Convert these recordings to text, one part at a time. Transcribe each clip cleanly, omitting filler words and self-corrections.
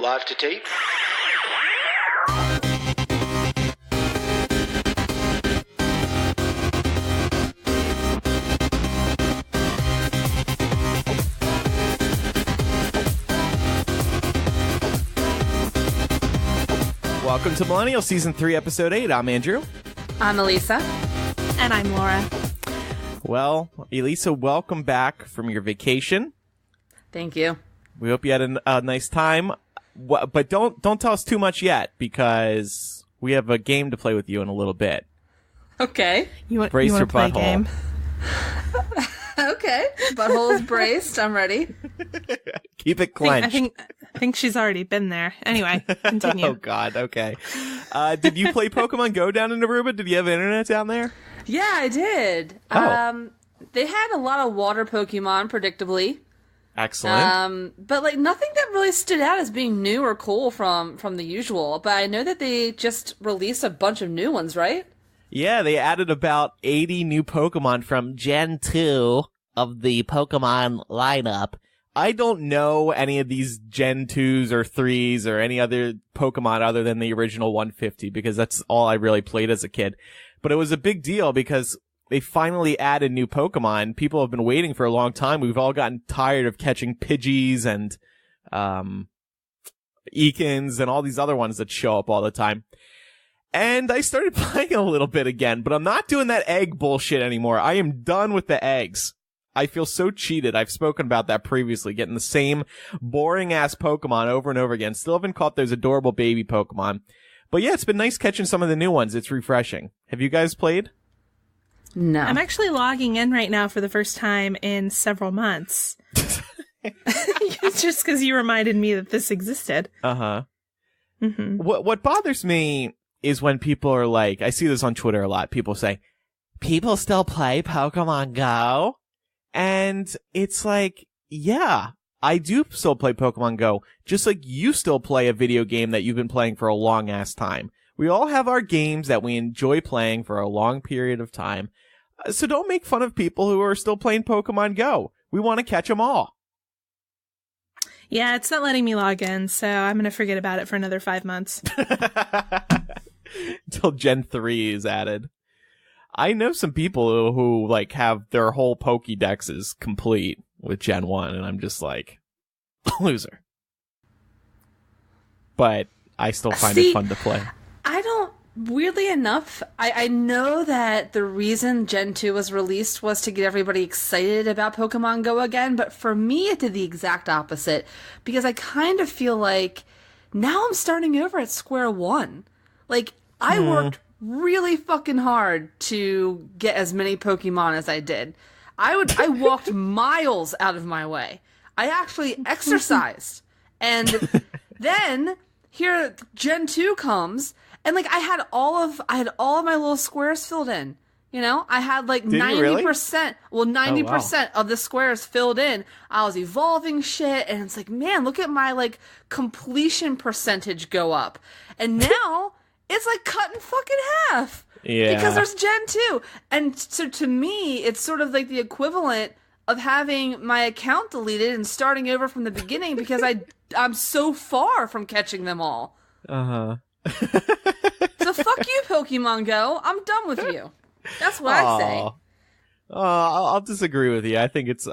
Live to tape. Welcome to Millennial Season 3, Episode 8. I'm Andrew. I'm Elisa. And I'm Laura. Well, Elisa, welcome back from your vacation. Thank you. We hope you had a nice time. But don't tell us too much yet, because we have a game to play with you in a little bit. Okay. You want Brace your to play a butthole. game? Okay. Butthole's braced. I'm ready. Keep it clenched. I think she's already been there. Anyway, continue. Oh, God. Okay. Did you play Pokemon Go down in Aruba? Did you have internet down there? Yeah, I did. Oh. They had a lot of water Pokemon, predictably. Excellent. But like nothing that really stood out as being new or cool from the usual. But I know that they just released a bunch of new ones, right? Yeah, they added about 80 new Pokemon from Gen 2 of the Pokemon lineup. I don't know any of these Gen 2s or 3s or any other Pokemon other than the original 150, because that's all I really played as a kid. But it was a big deal because they finally added new Pokemon. People have been waiting for a long time. We've all gotten tired of catching Pidgeys and Ekans and all these other ones that show up all the time. And I started playing a little bit again, but I'm not doing that egg bullshit anymore. I am done with the eggs. I feel so cheated. I've spoken about that previously, getting the same boring-ass Pokemon over and over again. Still haven't caught those adorable baby Pokemon. But yeah, it's been nice catching some of the new ones. It's refreshing. Have you guys played? No. I'm actually logging in right now for the first time in several months. It's just because you reminded me that this existed. Uh-huh. Mm-hmm. What bothers me is when people are like, I see this on Twitter a lot, people say, people still play Pokemon Go? And it's like, yeah, I do still play Pokemon Go, just like you still play a video game that you've been playing for a long-ass time. We all have our games that we enjoy playing for a long period of time. So don't make fun of people who are still playing Pokemon Go. We want to catch them all. Yeah, it's not letting me log in, so I'm going to forget about it for another 5 months. Until Gen 3 is added. I know some people who like have their whole Pokédexes complete with Gen 1, and I'm just like, loser. But I still find it fun to play. I don't, weirdly enough, I know that the reason Gen 2 was released was to get everybody excited about Pokemon Go again, but for me it did the exact opposite, because I kind of feel like now I'm starting over at square one. Like, I worked really fucking hard to get as many Pokemon as I did. I walked miles out of my way. I actually exercised. And then here Gen 2 comes, and like I had all of my little squares filled in. You know, I had like 90%, really? Well, 90% of the squares filled in. I was evolving shit, and it's like, man, look at my like completion percentage go up. And now it's like cut in fucking half. Yeah. Because there's Gen 2. And so to me, it's sort of like the equivalent of having my account deleted and starting over from the beginning because I'm so far from catching them all. Uh-huh. So fuck you, Pokemon Go. I'm done with you. That's what I say. I'll disagree with you. I think it's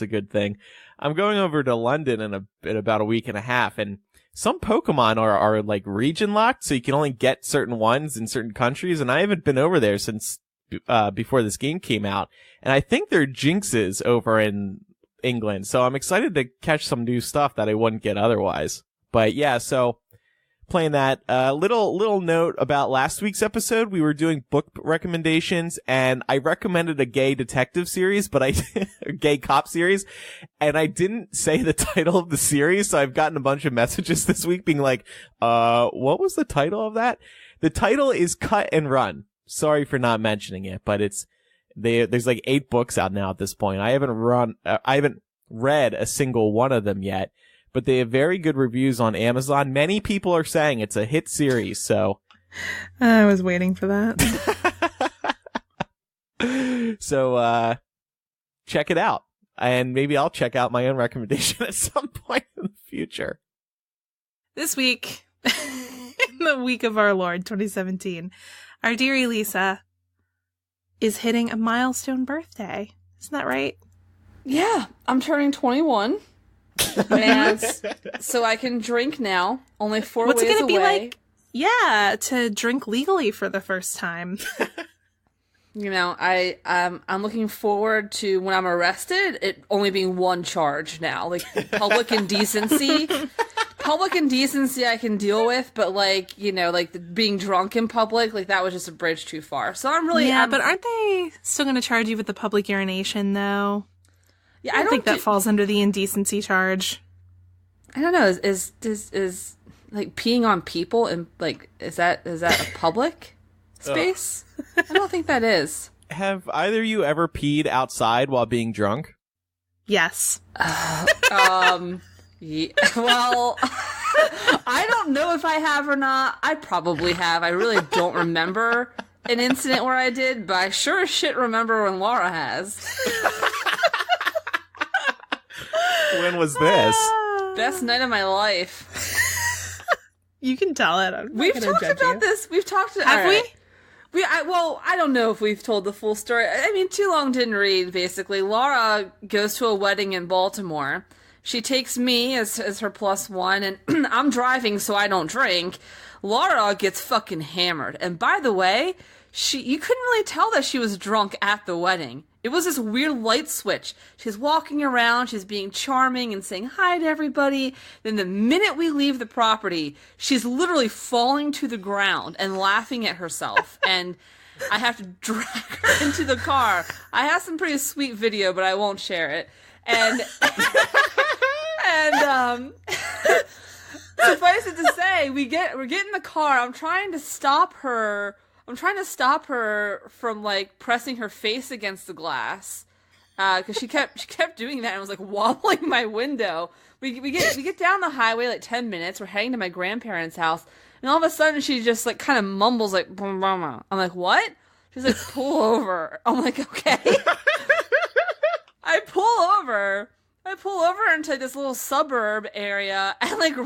a good thing. I'm going over to London in about a week and a half, and some Pokemon are like region locked, so you can only get certain ones in certain countries, and I haven't been over there since before this game came out. And I think they're Jinxes over in England, so I'm excited to catch some new stuff that I wouldn't get otherwise. But yeah, so playing that. Little note about last week's episode. We were doing book recommendations, and I recommended a gay detective series, but a gay cop series, and I didn't say the title of the series, so I've gotten a bunch of messages this week being like, what was the title of that? The title is Cut and Run. Sorry for not mentioning it, but there's like 8 books out now at this point. I haven't read a single one of them yet, but they have very good reviews on Amazon. Many people are saying it's a hit series, so. I was waiting for that. So, check it out. And maybe I'll check out my own recommendation at some point in the future. This week, in the week of our Lord, 2017, our dear Elisa is hitting a milestone birthday. Isn't that right? Yeah, I'm turning 21. And so I can drink now. Only 4 What's ways it gonna away. be like? Yeah, to drink legally for the first time. You know, I'm looking forward to when I'm arrested, it only being one charge now. Like, public indecency. Public indecency I can deal with, but like, you know, like being drunk in public, like that was just a bridge too far. So I'm really... Yeah, but aren't they still going to charge you with the public urination, though? Yeah, I don't think that falls under the indecency charge. I don't know. Is like peeing on people and like is that a public space? I don't think that is. Have either of you ever peed outside while being drunk? Yes. Yeah, well, I don't know if I have or not. I probably have. I really don't remember an incident where I did, but I sure as shit remember when Laura has. When was this? Best night of my life. You can tell it. We've talked about this. We've talked. Have we? Well, I don't know if we've told the full story. I mean, Too Long Didn't Read, basically. Laura goes to a wedding in Baltimore. She takes me as her plus one, and I'm driving so I don't drink. Laura gets fucking hammered. And by the way, you couldn't really tell that she was drunk at the wedding. It was this weird light switch. She's walking around, she's being charming and saying hi to everybody. Then the minute we leave the property, she's literally falling to the ground and laughing at herself. And I have to drag her into the car. I have some pretty sweet video, but I won't share it. And suffice it to say, we get in the car. I'm trying to stop her from like pressing her face against the glass, because she kept doing that and was like wobbling my window. We get down the highway like 10 minutes. We're heading to my grandparents' house, and all of a sudden she just like kind of mumbles like "Bum, bum, bum." I'm like, what? She's like, pull over. I'm like, okay. I pull over into this little suburb area, and like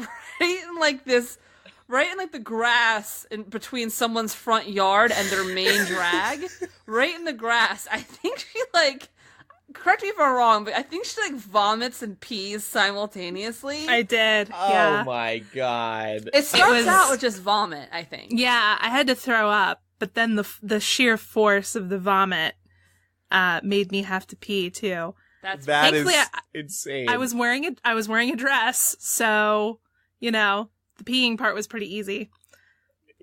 right in the grass in between someone's front yard and their main drag, right in the grass. I think she like, correct me if I'm wrong, but I think she like vomits and pees simultaneously. I did. Oh my god! It starts out with just vomit, I think. Yeah, I had to throw up, but then the sheer force of the vomit made me have to pee too. That is insane. I was wearing a dress, so you know the peeing part was pretty easy.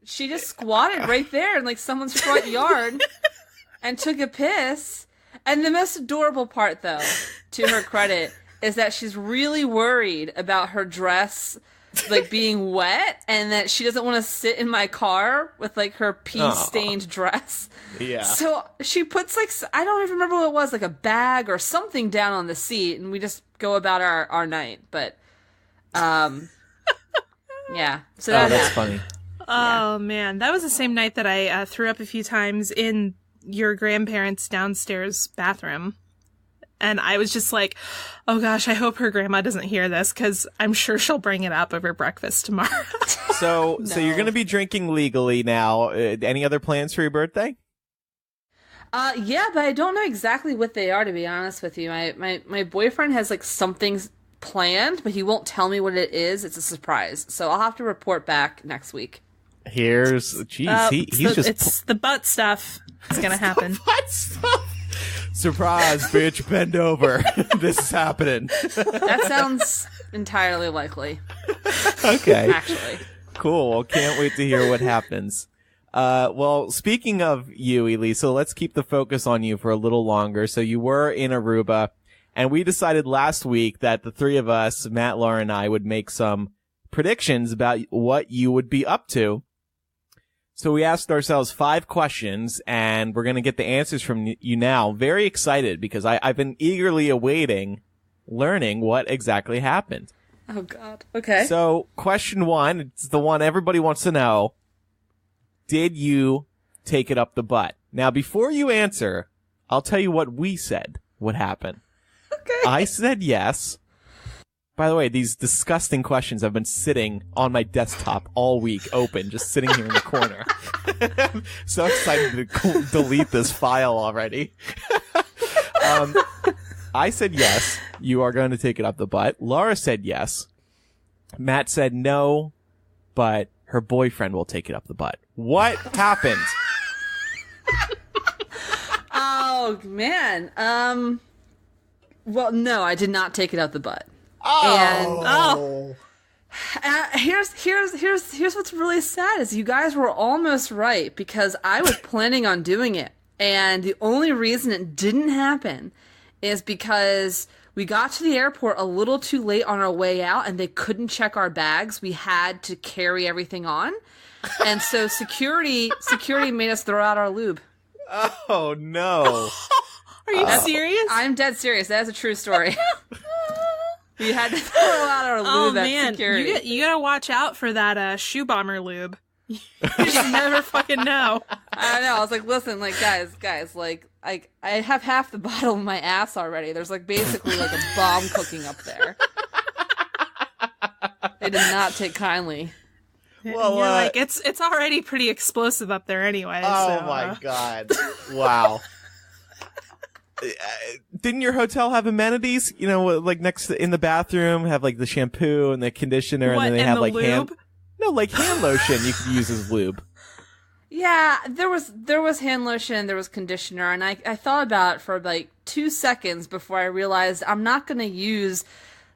She just squatted right there in like someone's front yard and took a piss. And the most adorable part, though, to her credit, is that she's really worried about her dress like being wet, and that she doesn't want to sit in my car with like her pee-stained dress. Yeah. So she puts like, I don't even remember what it was, like a bag or something down on the seat, and we just go about our night. But, yeah. So that's funny. Oh man, that was the same night that I threw up a few times in your grandparents' downstairs bathroom. And I was just like, oh gosh, I hope her grandma doesn't hear this, because I'm sure she'll bring it up over breakfast tomorrow. So you're going to be drinking legally now. Any other plans for your birthday? Yeah, but I don't know exactly what they are, to be honest with you. My boyfriend has like something planned, but he won't tell me what it is. It's a surprise. So I'll have to report back next week. It's the butt stuff. It's going to happen. Butt stuff. Surprise, bitch, bend over. This is happening. That sounds entirely likely. Okay. Actually. Cool. Can't wait to hear what happens. Well, speaking of you, Elisa, let's keep the focus on you for a little longer. So you were in Aruba, and we decided last week that the three of us, Matt, Laura, and I, would make some predictions about what you would be up to. So we asked ourselves 5 questions, and we're going to get the answers from you now. Very excited, because I've been eagerly awaiting learning what exactly happened. Oh, God. Okay. So question 1, it's the one everybody wants to know. Did you take it up the butt? Now, before you answer, I'll tell you what we said would happen. Okay. I said yes. By the way, these disgusting questions have been sitting on my desktop all week, open, just sitting here in the corner. I'm so excited to delete this file already. I said yes, you are going to take it up the butt. Laura said yes. Matt said no, but her boyfriend will take it up the butt. What happened? Oh, man. Well, no, I did not take it up the butt. Here's what's really sad is you guys were almost right because I was planning on doing it, and the only reason it didn't happen is because we got to the airport a little too late on our way out, and they couldn't check our bags. We had to carry everything on, and so security made us throw out our lube. Oh no! Are you serious? I'm dead serious. That is a true story. We had to throw out our lube at security. You gotta watch out for that shoe bomber lube. You just never fucking know. I know. I was like, listen, like guys, like I have half the bottle of my ass already. There's like basically like a bomb cooking up there. They did not take kindly. Well, you're like it's already pretty explosive up there anyway. Oh so, my god! Wow. Didn't your hotel have amenities? You know, like in the bathroom, have like the shampoo and the conditioner, and then they have like lube? hand lotion you could use as lube. Yeah, there was hand lotion, there was conditioner, and I thought about it for like 2 seconds before I realized I'm not going to use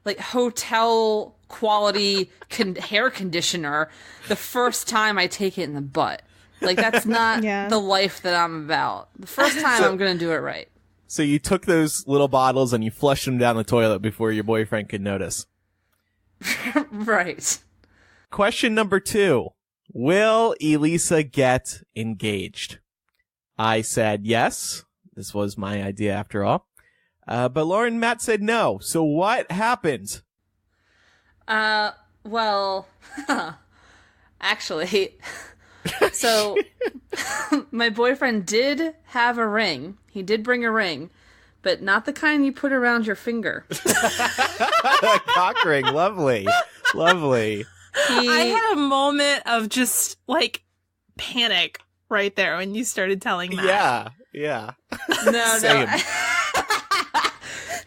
like hotel quality hair conditioner the first time I take it in the butt. Like that's not the life that I'm about. The first time I'm going to do it right. So you took those little bottles and you flushed them down the toilet before your boyfriend could notice. Right. Question number 2. Will Elisa get engaged? I said yes. This was my idea after all. But Lauren and Matt said no. So what happened? Well, actually, so my boyfriend did have a ring. He did bring a ring, but not the kind you put around your finger. Cock ring. Lovely. Lovely. I had a moment of just like panic right there when you started telling that. Yeah. No.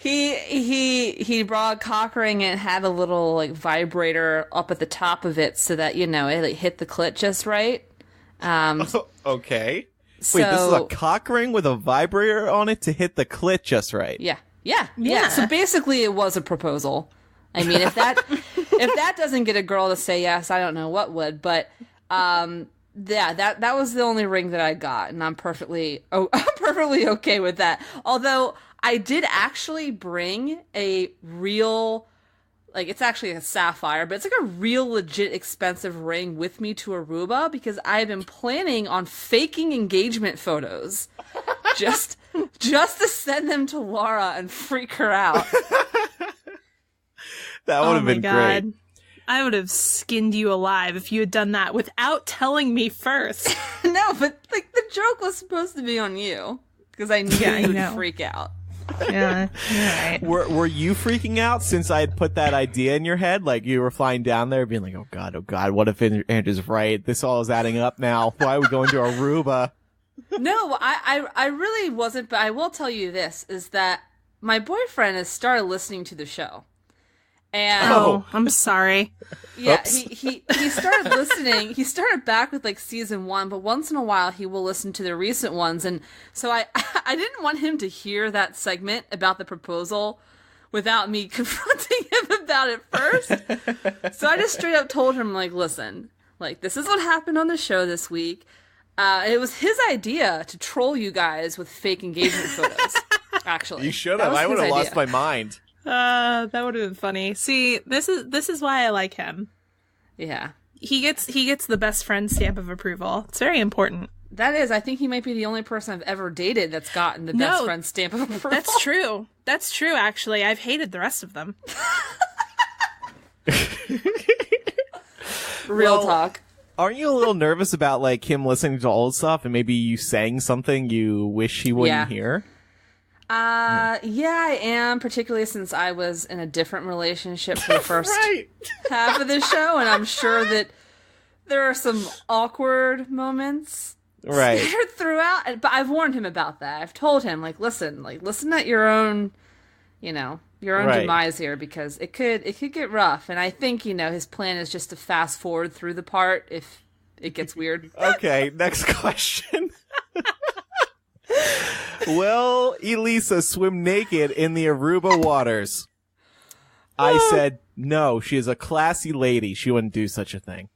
He brought a cock ring and had a little like vibrator up at the top of it so that, you know, it like, hit the clit just right. Okay. So, wait, this is a cock ring with a vibrator on it to hit the clit just right. Yeah. So basically it was a proposal. I mean, if that doesn't get a girl to say yes, I don't know what would, but that was the only ring that I got, and I'm perfectly okay with that. Although I did actually bring a real, like, it's actually a sapphire, but it's like a real legit expensive ring with me to Aruba because I've been planning on faking engagement photos just to send them to Laura and freak her out. That would have been great. I would have skinned you alive if you had done that without telling me first. No, but like the joke was supposed to be on you because I knew you would freak out. Yeah, right. Were you freaking out since I had put that idea in your head? Like you were flying down there being like, oh god, what if Andrew's right? This all is adding up now. Why are we going to Aruba? No, I really wasn't, but I will tell you this, is that my boyfriend has started listening to the show. And I'm sorry. Yeah, he started listening. He started back with like season 1, but once in a while he will listen to the recent ones. And so I didn't want him to hear that segment about the proposal without me confronting him about it first. So I just straight up told him, like, listen, like, this is what happened on the show this week. It was his idea to troll you guys with fake engagement photos, actually. You should have. I would have lost my mind. That would have been funny. See, this is why I like him. Yeah. He gets the best friend stamp of approval. It's very important. That is, I think he might be the only person I've ever dated that's gotten the best friend stamp of approval. That's true. That's true, actually. I've hated the rest of them. Real talk. Aren't you a little nervous about like him listening to old stuff and maybe you saying something you wish he wouldn't hear? Yeah, I am, particularly since I was in a different relationship for the first Right. half of the show, and I'm sure that there are some awkward moments Right. scattered throughout. But I've warned him about that. I've told him, listen at your own, your own Right. demise here, because it could get rough. And I think, his plan is just to fast forward through the part if it gets weird. Okay, next question. Will Elisa swim naked in the Aruba waters? I said no. She is a classy lady. She wouldn't do such a thing.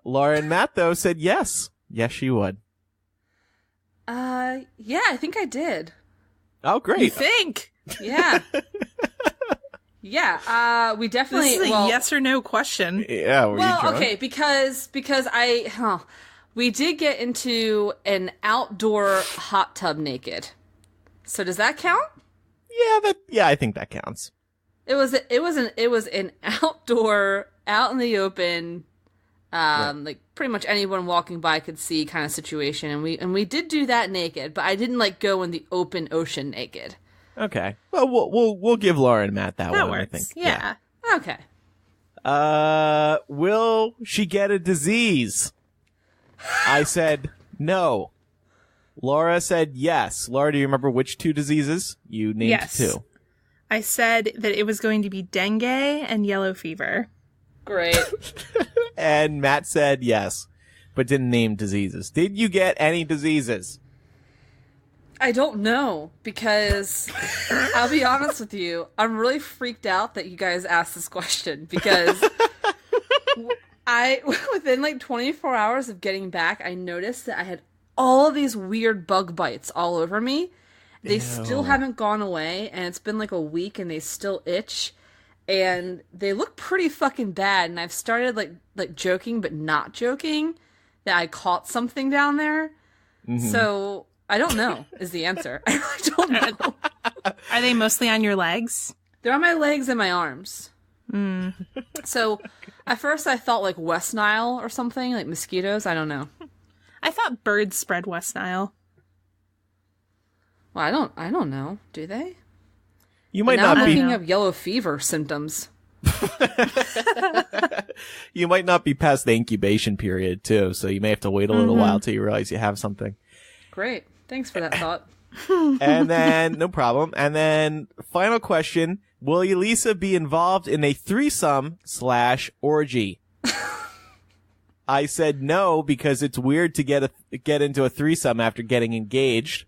Laura and Matt, though, said yes. Yes, she would. Yeah, I think I did. Oh, great. You think? Yeah. Yeah, we definitely... This is a yes or no question. Yeah, were you drunk? Okay, because we did get into an outdoor hot tub naked. So does that count? Yeah, I think that counts. It was an outdoor, out in the open, like pretty much anyone walking by could see kind of situation, and we did do that naked, but I didn't go in the open ocean naked. Okay. Well, we'll give Laura and Matt that one, works. I think. Yeah. Okay. Will she get a disease? I said no. Laura said yes. Laura, do you remember which 2 diseases? You named Yes. 2. I said that it was going to be dengue and yellow fever. Great. And Matt said yes, but didn't name diseases. Did you get any diseases? I don't know, because I'll be honest with you, I'm really freaked out that you guys asked this question, because within 24 hours of getting back, I noticed that I had all of these weird bug bites all over me. They still haven't gone away, and it's been a week and they still itch, and they look pretty fucking bad, and I've started like joking but not joking that I caught something down there. Mm-hmm. So I don't know is the answer. I really don't know. Are they mostly on your legs? They're on my legs and my arms. Mm. So at first I thought West Nile or something, like mosquitoes. I don't know. I thought birds spread West Nile. Well, I don't know. Do they? You might now not I'm be. looking up yellow fever symptoms. You might not be past the incubation period too, so you may have to wait a little while till you realize you have something. Great. Thanks for that thought. And then, no problem. And then, final question: will Elisa be involved in a threesome/orgy? I said no, because it's weird to get into a threesome after getting engaged.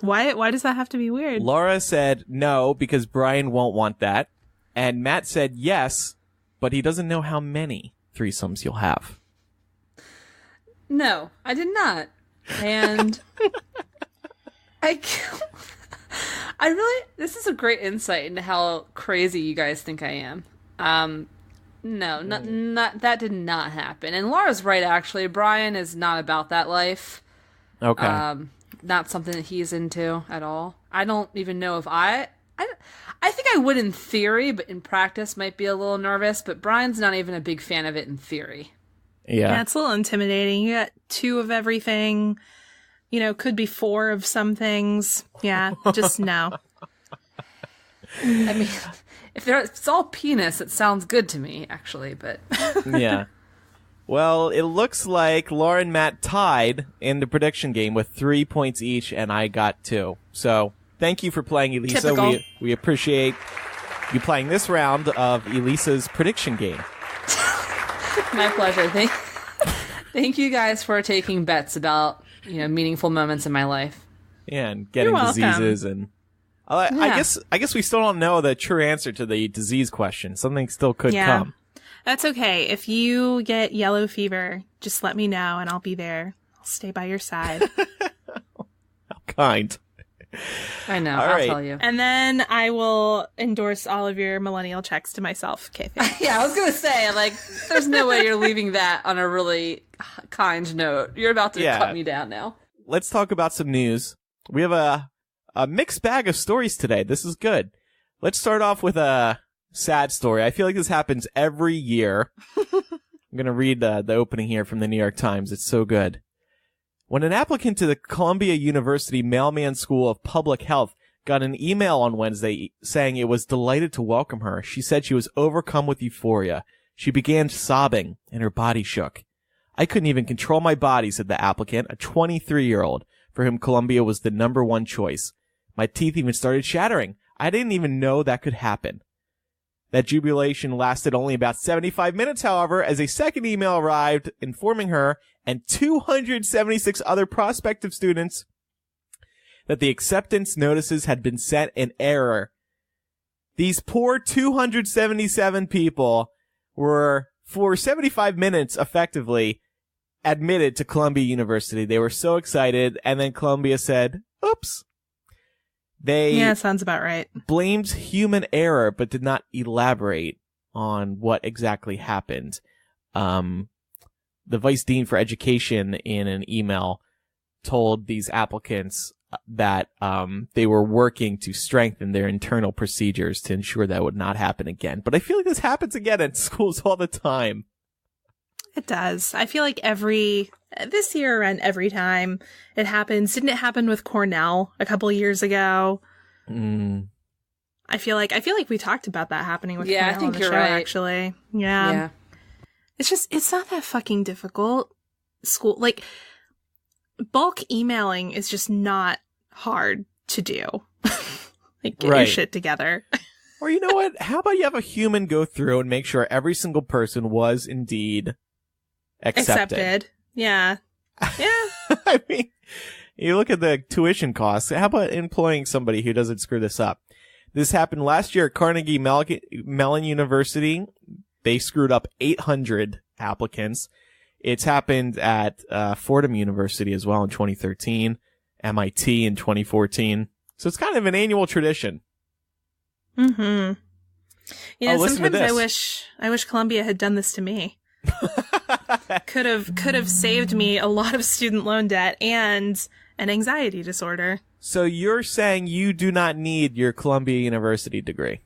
Why does that have to be weird? Laura said no, because Brian won't want that. And Matt said yes, but he doesn't know how many threesomes you'll have. No, I did not. And this is a great insight into how crazy you guys think I am. No, not that did not happen. And Laura's right, actually. Brian is not about that life. Okay. Not something that he's into at all. I don't even know if I think I would in theory, but in practice might be a little nervous. But Brian's not even a big fan of it in theory. Yeah. It's a little intimidating. You got 2 of everything. Could be 4 of some things. Yeah, just no. I mean, if it's all penis, it sounds good to me, actually. But Yeah. Well, it looks like Laura and Matt tied in the prediction game with 3 points each, and I got 2. So, thank you for playing, Elisa. Typical. We appreciate you playing this round of Elisa's prediction game. my pleasure. Thank you guys for taking bets about meaningful moments in my life. Yeah, and getting You're welcome. diseases and. I guess we still don't know the true answer to the disease question. Something still could come. That's okay. If you get yellow fever, just let me know and I'll be there. I'll stay by your side. How kind. I know. All I'll right. tell you. And then I will endorse all of your millennial checks to myself. Okay, thanks. Yeah, I was going to say, there's no way you're leaving that on a really kind note. You're about to cut me down now. Let's talk about some news. We have a mixed bag of stories today. This is good. Let's start off with a sad story. I feel like this happens every year. I'm going to read the opening here from the New York Times. It's so good. When an applicant to the Columbia University Mailman School of Public Health got an email on Wednesday saying it was delighted to welcome her, she said she was overcome with euphoria. She began sobbing, and her body shook. I couldn't even control my body, said the applicant, a 23-year-old, for whom Columbia was the number one choice. My teeth even started shattering. I didn't even know that could happen. That jubilation lasted only about 75 minutes, however, as a second email arrived informing her and 276 other prospective students that the acceptance notices had been sent in error. These poor 277 people were, for 75 minutes, effectively admitted to Columbia University. They were so excited, and then Columbia said, oops. Yeah, sounds about right. Blamed human error, but did not elaborate on what exactly happened. The vice dean for education in an email told these applicants that they were working to strengthen their internal procedures to ensure that would not happen again. But I feel like this happens again at schools all the time. It does. I feel like this year and every time it happens. Didn't it happen with Cornell a couple of years ago? I feel like we talked about that happening with Cornell I think on the you're show, right. actually. Yeah. It's not that fucking difficult. School, like, bulk emailing is just not hard to do. Like, get your shit together. Or you know what? How about you have a human go through and make sure every single person was indeed accepted. Yeah. Yeah. I mean, you look at the tuition costs. How about employing somebody who doesn't screw this up? This happened last year at Carnegie Mellon University. They screwed up 800 applicants. It's happened at Fordham University as well in 2013, MIT in 2014. So it's kind of an annual tradition. Mm-hmm. You know, listen to sometimes this. I wish Columbia had done this to me. could have saved me a lot of student loan debt and an anxiety disorder. So you're saying you do not need your Columbia University degree?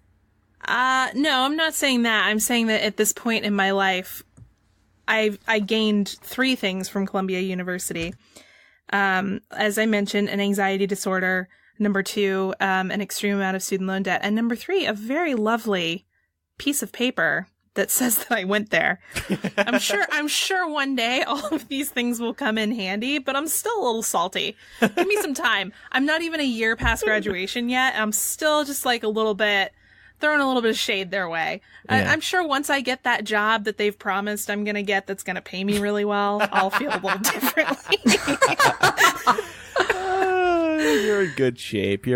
No, I'm not saying that. I'm saying that at this point in my life, I gained 3 things from Columbia University. As I mentioned, an anxiety disorder. Number 2, an extreme amount of student loan debt. And number 3, a very lovely piece of paper that says that I went there. I'm sure one day all of these things will come in handy, but I'm still a little salty. Give me some time. I'm not even a year past graduation yet. I'm still just like a little bit, throwing a little bit of shade their way. Yeah. I'm sure once I get that job that they've promised I'm going to get that's going to pay me really well, I'll feel a little differently. You're in good shape.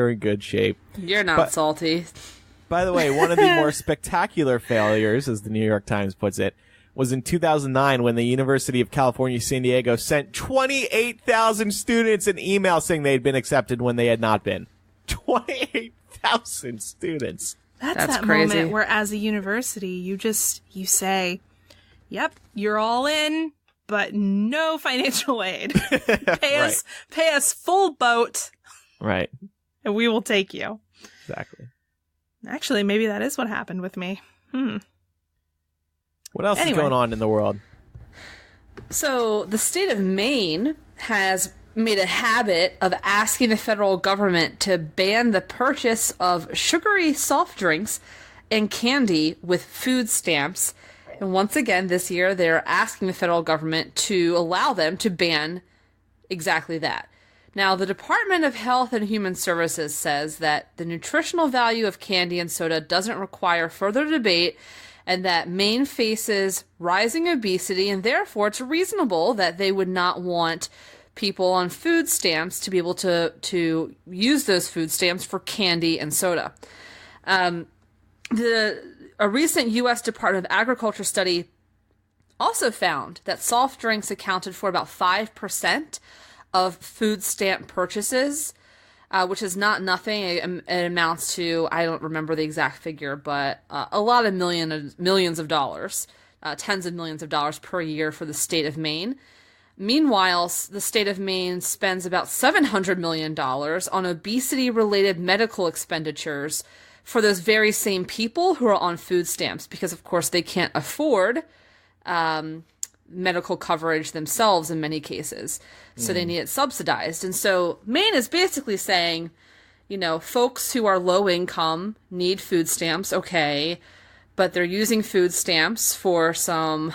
You're not salty. By the way, one of the more spectacular failures, as the New York Times puts it, was in 2009 when the University of California, San Diego sent 28,000 students an email saying they had been accepted when they had not been. 28,000 students. That's that crazy. moment where, as a university, you say, yep, you're all in, but no financial aid. Pay us full boat. Right. And we will take you. Exactly. Actually, maybe that is what happened with me. What else is going on in the world? So the state of Maine has made a habit of asking the federal government to ban the purchase of sugary soft drinks and candy with food stamps. And once again, this year, they're asking the federal government to allow them to ban exactly that. Now, the Department of Health and Human Services says that the nutritional value of candy and soda doesn't require further debate and that Maine faces rising obesity, and therefore it's reasonable that they would not want people on food stamps to be able to use those food stamps for candy and soda. A recent U.S. Department of Agriculture study also found that soft drinks accounted for about 5% of food stamp purchases, which is not nothing. It amounts to, I don't remember the exact figure, but a lot of millions of dollars, tens of millions of dollars per year for the state of Maine. Meanwhile, the state of Maine spends about $700 million on obesity-related medical expenditures for those very same people who are on food stamps, because, of course, they can't afford medical coverage themselves in many cases. So they need it subsidized. And so Maine is basically saying, you know, folks who are low income need food stamps, okay, but they're using food stamps for some,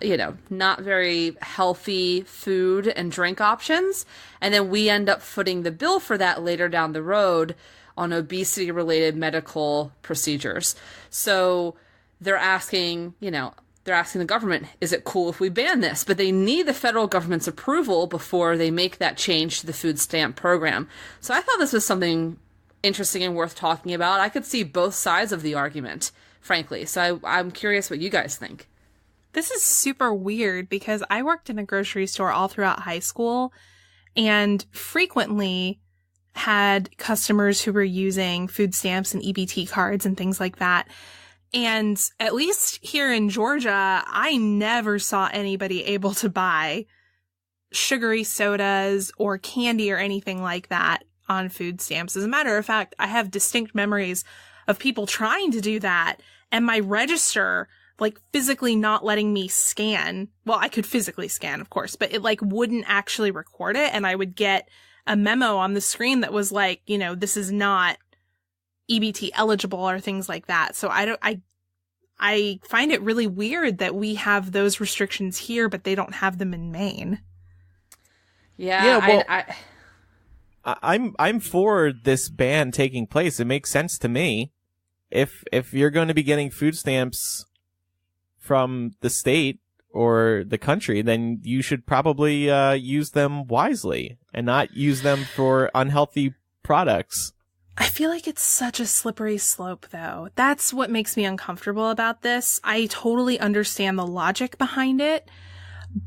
you know, not very healthy food and drink options. And then we end up footing the bill for that later down the road on obesity-related medical procedures. So they're asking, you know, the government, is it cool if we ban this? But they need the federal government's approval before they make that change to the food stamp program. So I thought this was something interesting and worth talking about. I could see both sides of the argument, frankly. So I'm curious what you guys think. This is super weird because I worked in a grocery store all throughout high school and frequently had customers who were using food stamps and EBT cards and things like that. And at least here in Georgia, I never saw anybody able to buy sugary sodas or candy or anything like that on food stamps. As a matter of fact, I have distinct memories of people trying to do that and my register like physically not letting me scan. Well, I could physically scan, of course, but it like wouldn't actually record it. And I would get a memo on the screen that was like, you know, this is not EBT eligible or things like that. So I find it really weird that we have those restrictions here, but they don't have them in Maine. Yeah, well, I'm for this ban taking place. It makes sense to me. If you're going to be getting food stamps from the state or the country, then you should probably use them wisely and not use them for unhealthy products. I feel like it's such a slippery slope, though. That's what makes me uncomfortable about this. I totally understand the logic behind it,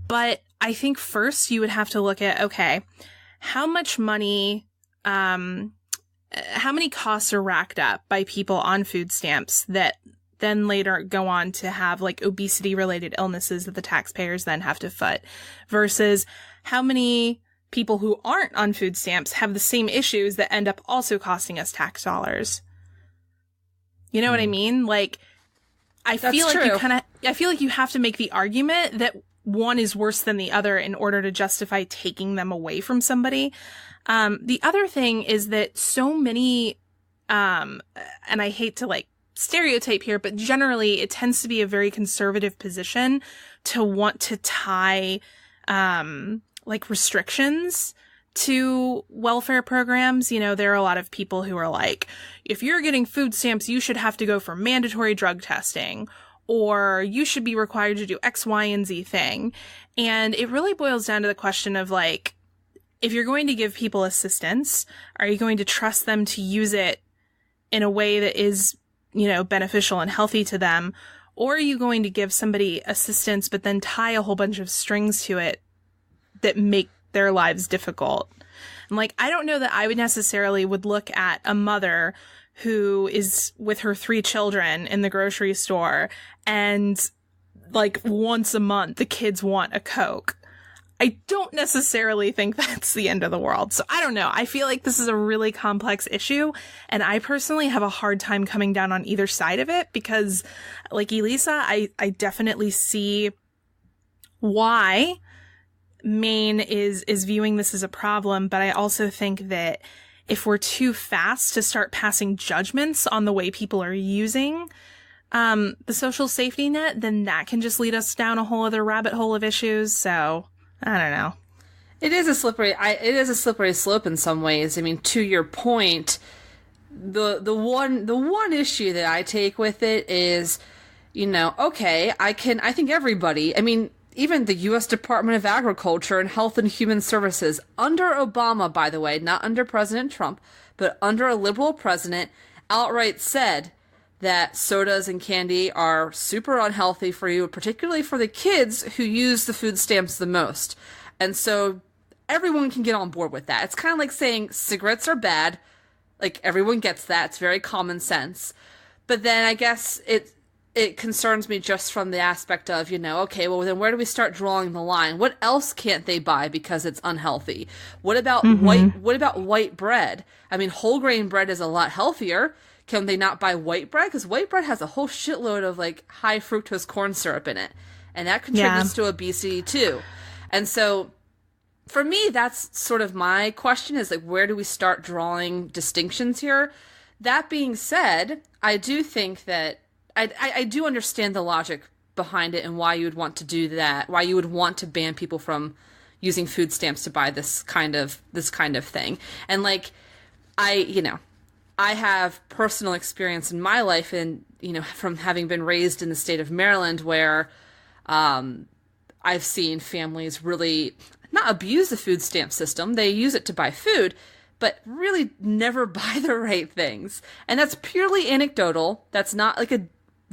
but I think first you would have to look at, okay, how much money, how many costs are racked up by people on food stamps that then later go on to have like obesity related illnesses that the taxpayers then have to foot versus how many people who aren't on food stamps have the same issues that end up also costing us tax dollars. You know what I mean? Like, I feel like you have to make the argument that one is worse than the other in order to justify taking them away from somebody. The other thing is that so many, and I hate to like stereotype here, but generally it tends to be a very conservative position to want to tie, like restrictions to welfare programs. You know, there are a lot of people who are like, if you're getting food stamps, you should have to go for mandatory drug testing, or you should be required to do X, Y, and Z thing. And it really boils down to the question of like, if you're going to give people assistance, are you going to trust them to use it in a way that is, you know, beneficial and healthy to them? Or are you going to give somebody assistance, but then tie a whole bunch of strings to it that make their lives difficult? And like, I don't know that I would necessarily would look at a mother who is with her 3 children in the grocery store and like once a month the kids want a Coke. I don't necessarily think that's the end of the world. So I don't know. I feel like this is a really complex issue, and I personally have a hard time coming down on either side of it because, like Elisa, I definitely see why Maine is viewing this as a problem, but I also think that if we're too fast to start passing judgments on the way people are using the social safety net, then that can just lead us down a whole other rabbit hole of issues. So I don't know. It is a slippery slope in some ways. I mean, to your point, the one issue that I take with it is, you know, okay, I think everybody, I mean, even the U.S. Department of Agriculture and Health and Human Services, under Obama, by the way, not under President Trump, but under a liberal president, outright said that sodas and candy are super unhealthy for you, particularly for the kids who use the food stamps the most. And so everyone can get on board with that. It's kind of like saying cigarettes are bad. Like, everyone gets that. It's very common sense. But then I guess it concerns me just from the aspect of, you know, okay, well, then where do we start drawing the line? What else can't they buy because it's unhealthy? What about white bread? I mean, whole grain bread is a lot healthier. Can they not buy white bread? Because white bread has a whole shitload of like high fructose corn syrup in it. and that contributes to obesity too. And so for me, that's sort of my question is like, where do we start drawing distinctions here? That being said, I do think that I do understand the logic behind it and why you would want to do that, why you would want to ban people from using food stamps to buy this kind of thing. And like, I have personal experience in my life and, from having been raised in the state of Maryland where, I've seen families really not abuse the food stamp system. They use it to buy food, but really never buy the right things. And that's purely anecdotal. That's not like a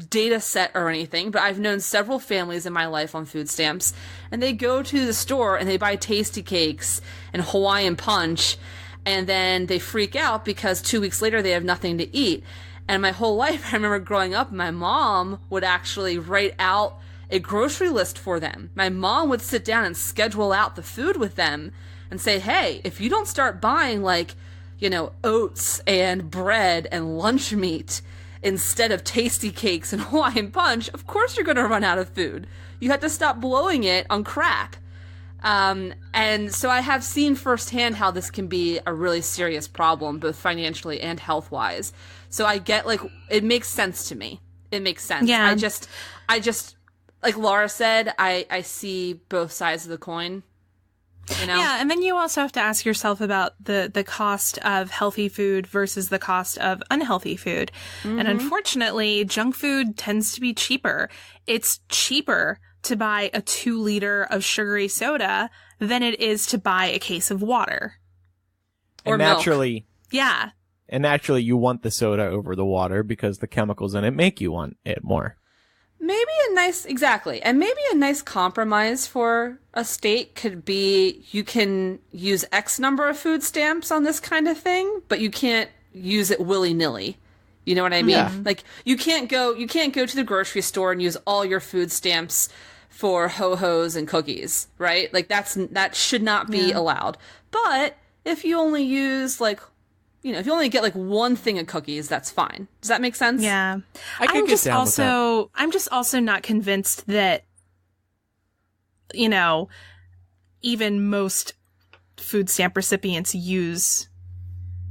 data set or anything, but I've known several families in my life on food stamps, and they go to the store and they buy tasty cakes and Hawaiian punch, and then they freak out because 2 weeks later they have nothing to eat. And my whole life, I remember growing up, my mom would actually write out a grocery list for them. My mom would sit down and schedule out the food with them and say, hey, if you don't start buying oats and bread and lunch meat instead of tasty cakes and Hawaiian punch, of course you're going to run out of food. You have to stop blowing it on crap. And so I have seen firsthand how this can be a really serious problem, both financially and health-wise. So I get, it makes sense to me. It makes sense. Yeah. I just, like Laura said, I see both sides of the coin. Yeah, and then you also have to ask yourself about the cost of healthy food versus the cost of unhealthy food. Mm-hmm. And unfortunately, junk food tends to be cheaper. It's cheaper to buy a 2-liter of sugary soda than it is to buy a case of water. Or naturally, milk. Yeah. And naturally, you want the soda over the water because the chemicals in it make you want it more. Maybe a nice compromise for a state could be you can use X number of food stamps on this kind of thing, but you can't use it willy-nilly. You know what I mean? Yeah. Like you can't go to the grocery store and use all your food stamps for ho-hos and cookies, right? Like that should not be allowed. But if you only use if you only get one thing of cookies, that's fine. Does that make sense? Yeah. I'm just also not convinced that, even most food stamp recipients use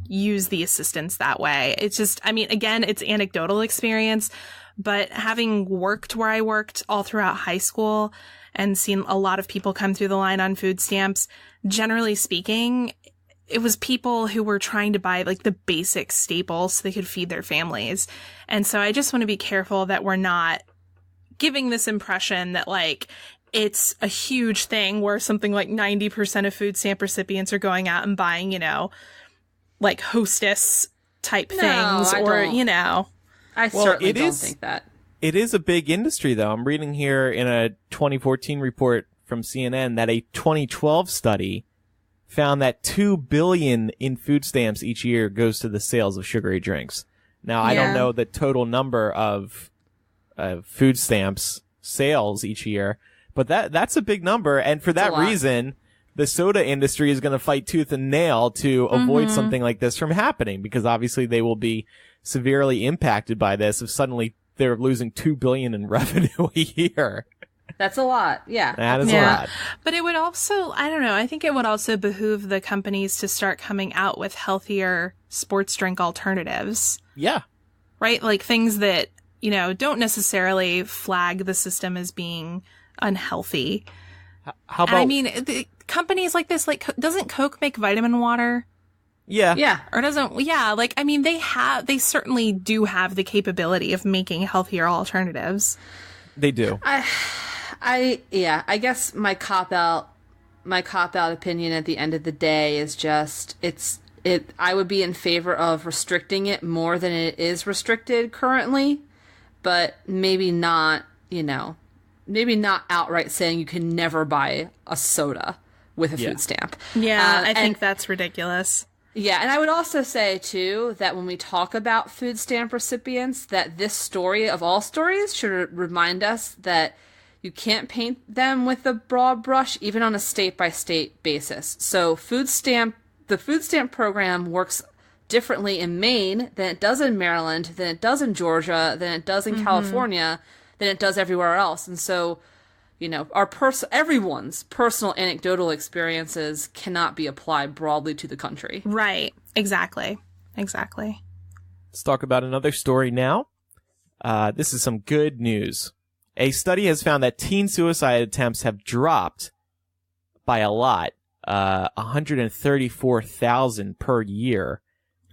the assistance that way. It's just, again, it's anecdotal experience, but having worked where I worked all throughout high school and seen a lot of people come through the line on food stamps, generally speaking, it was people who were trying to buy the basic staples so they could feed their families. And so I just want to be careful that we're not giving this impression that it's a huge thing where something like 90% of food stamp recipients are going out and buying, hostess type things I certainly don't think that. It is a big industry though. I'm reading here in a 2014 report from CNN that a 2012 study found that $2 billion in food stamps each year goes to the sales of sugary drinks. Now, I don't know the total number of food stamps sales each year, but that's a big number. And for that reason, the soda industry is going to fight tooth and nail to avoid something like this from happening, because obviously they will be severely impacted by this if suddenly they're losing $2 billion in revenue a year. That's a lot. Yeah. That is a lot. But it would also, I don't know, I think it would also behoove the companies to start coming out with healthier sports drink alternatives. Yeah. Right? Things that, don't necessarily flag the system as being unhealthy. How about... the companies like this, doesn't Coke make vitamin water? Yeah. Yeah. Or doesn't, they certainly do have the capability of making healthier alternatives. They do. I guess my cop-out opinion at the end of the day is just, I would be in favor of restricting it more than it is restricted currently, but maybe not outright saying you can never buy a soda with a food stamp. Yeah, I think that's ridiculous. Yeah, and I would also say, too, that when we talk about food stamp recipients, that this story of all stories should remind us that you can't paint them with a broad brush, even on a state-by-state basis. So the food stamp program works differently in Maine than it does in Maryland, than it does in Georgia, than it does in California, than it does everywhere else. And so, everyone's personal anecdotal experiences cannot be applied broadly to the country. Right. Exactly. Let's talk about another story now. This is some good news. A study has found that teen suicide attempts have dropped by a lot. 134,000 per year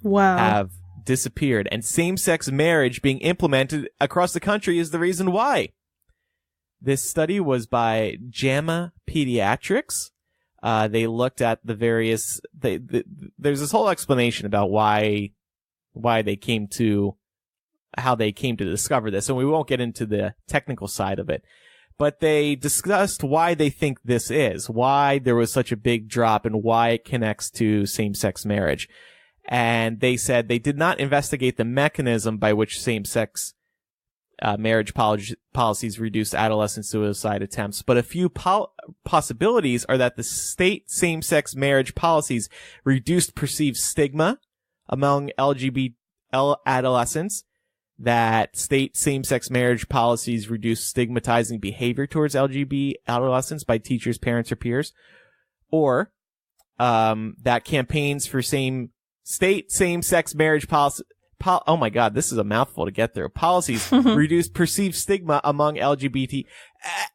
have disappeared. And same-sex marriage being implemented across the country is the reason why. This study was by JAMA Pediatrics. They looked at the various... there's this whole explanation about why they came to... how they came to discover this, and we won't get into the technical side of it. But they discussed why they think this is, why there was such a big drop, and why it connects to same-sex marriage. And they said they did not investigate the mechanism by which same-sex marriage policies reduce adolescent suicide attempts, but a few possibilities are that the state same-sex marriage policies reduced perceived stigma among LGBT adolescents, that state same-sex marriage policies reduce stigmatizing behavior towards LGBT adolescents by teachers, parents, or peers, or that campaigns for state same-sex marriage policy. Oh my God, this is a mouthful to get through. Policies reduce perceived stigma among LGBT.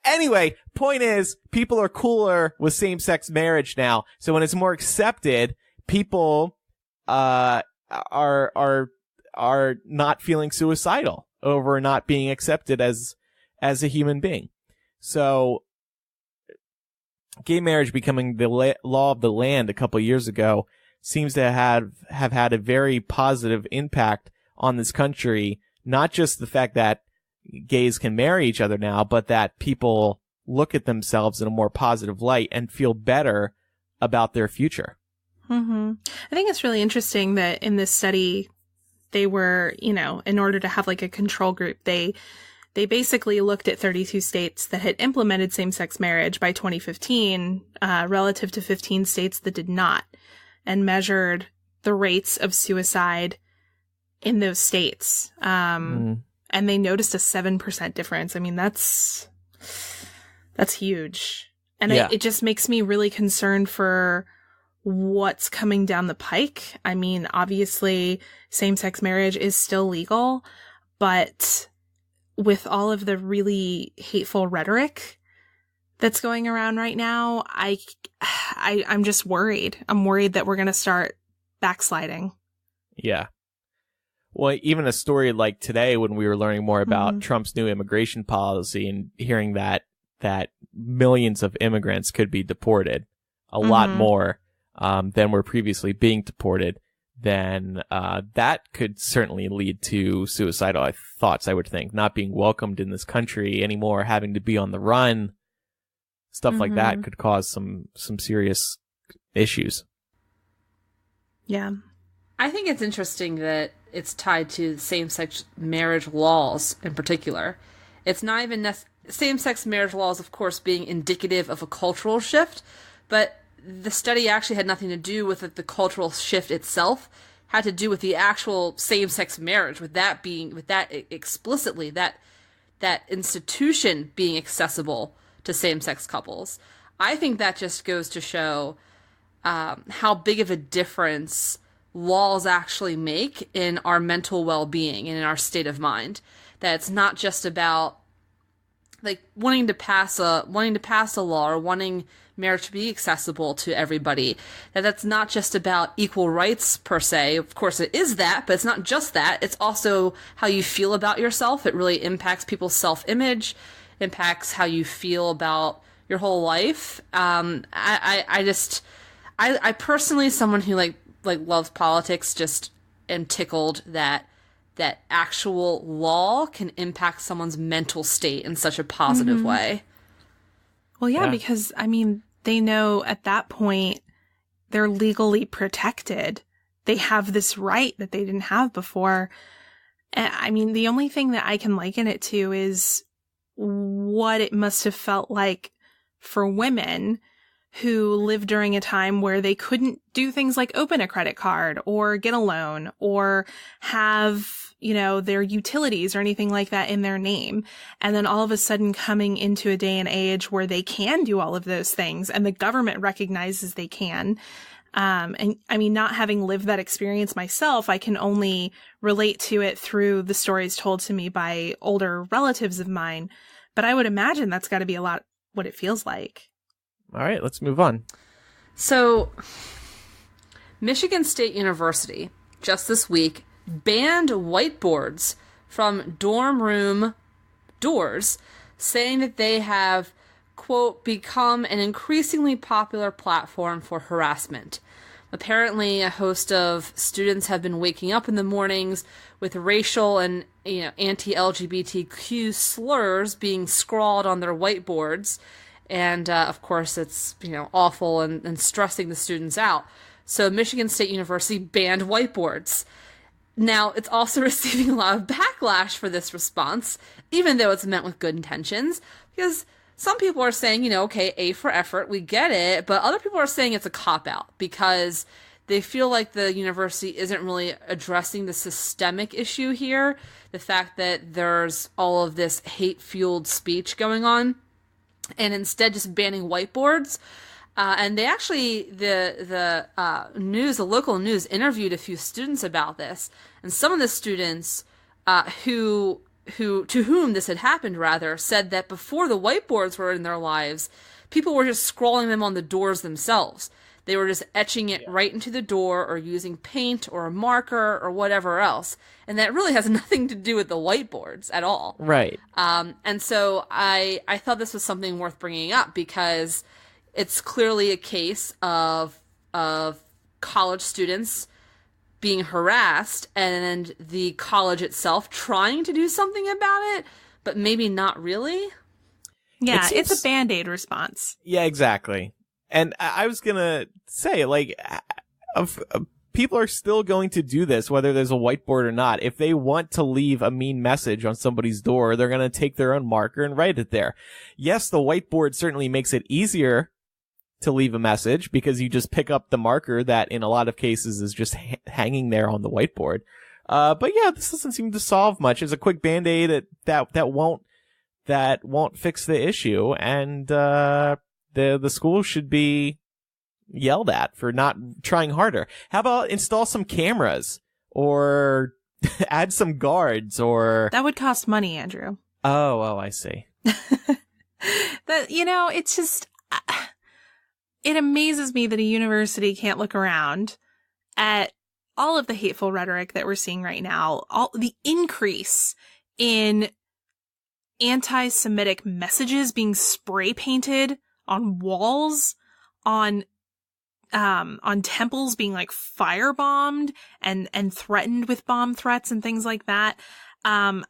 Anyway, point is, people are cooler with same-sex marriage now. So when it's more accepted, people are not feeling suicidal over not being accepted as a human being. So gay marriage becoming the law of the land a couple of years ago seems to have had a very positive impact on this country. Not just the fact that gays can marry each other now, but that people look at themselves in a more positive light and feel better about their future. Mm-hmm. I think it's really interesting that in this study, they were, in order to have like a control group, they basically looked at 32 states that had implemented same-sex marriage by 2015, relative to 15 states that did not, and measured the rates of suicide in those states. And they noticed a 7% difference. I mean, that's huge. And it just makes me really concerned for what's coming down the pike. I mean, obviously, same-sex marriage is still legal, but with all of the really hateful rhetoric that's going around right now, I'm just worried. I'm worried that we're going to start backsliding. Yeah. Well, even a story like today, when we were learning more about Trump's new immigration policy and hearing that millions of immigrants could be deported, a lot more than were previously being deported, then that could certainly lead to suicidal thoughts, I would think. Not being welcomed in this country anymore, having to be on the run, stuff like that could cause some serious issues. Yeah. I think it's interesting that it's tied to same-sex marriage laws in particular. It's not even same-sex marriage laws, of course, being indicative of a cultural shift, but the study actually had nothing to do with the cultural shift itself. Had to do with the actual same-sex marriage, with that explicitly, that institution being accessible to same-sex couples. I think that just goes to show how big of a difference laws actually make in our mental well-being and in our state of mind. That it's not just about like wanting to pass a law or wanting marriage to be accessible to everybody. That's not just about equal rights per se. Of course it is that, but it's not just that. It's also how you feel about yourself. It really impacts people's self-image, impacts how you feel about your whole life. I personally, as someone who like loves politics, just am tickled that actual law can impact someone's mental state in such a positive way. Well, yeah, because, I mean, they know at that point they're legally protected. They have this right that they didn't have before. And, I mean, the only thing that I can liken it to is what it must have felt like for women who lived during a time where they couldn't do things like open a credit card or get a loan or have, their utilities or anything like that in their name. And then all of a sudden coming into a day and age where they can do all of those things and the government recognizes they can. And I mean, not having lived that experience myself, I can only relate to it through the stories told to me by older relatives of mine. But I would imagine that's got to be a lot what it feels like. All right, let's move on. So, Michigan State University, just this week, banned whiteboards from dorm room doors, saying that they have, quote, become an increasingly popular platform for harassment. Apparently, a host of students have been waking up in the mornings with racial and anti-LGBTQ slurs being scrawled on their whiteboards. And, of course, it's, awful and stressing the students out. So Michigan State University banned whiteboards. Now, it's also receiving a lot of backlash for this response, even though it's meant with good intentions, because some people are saying, okay, A for effort, we get it, but other people are saying it's a cop-out because they feel like the university isn't really addressing the systemic issue here, the fact that there's all of this hate-fueled speech going on, and instead just banning whiteboards. And they actually, the local news interviewed a few students about this, and some of the students to whom this had happened, rather, said that before the whiteboards were in their lives, people were just scrawling them on the doors themselves. They were just etching it right into the door or using paint or a marker or whatever else. And that really has nothing to do with the whiteboards at all. Right. And so I thought this was something worth bringing up because it's clearly a case of college students being harassed and the college itself trying to do something about it, but maybe not really. Yeah, it's a Band-Aid response. Yeah, exactly. And I was going to say, people are still going to do this, whether there's a whiteboard or not. If they want to leave a mean message on somebody's door, they're going to take their own marker and write it there. Yes, the whiteboard certainly makes it easier to leave a message because you just pick up the marker that in a lot of cases is just hanging there on the whiteboard. But yeah, this doesn't seem to solve much. It's a quick Band-Aid that won't fix the issue. And, the school should be yelled at for not trying harder. How about install some cameras or add some guards or... That would cost money, Andrew. Oh, I see. It's just... It amazes me that a university can't look around at all of the hateful rhetoric that we're seeing right now, all the increase in anti-Semitic messages being spray painted on walls, on temples being like firebombed and threatened with bomb threats and things like that. On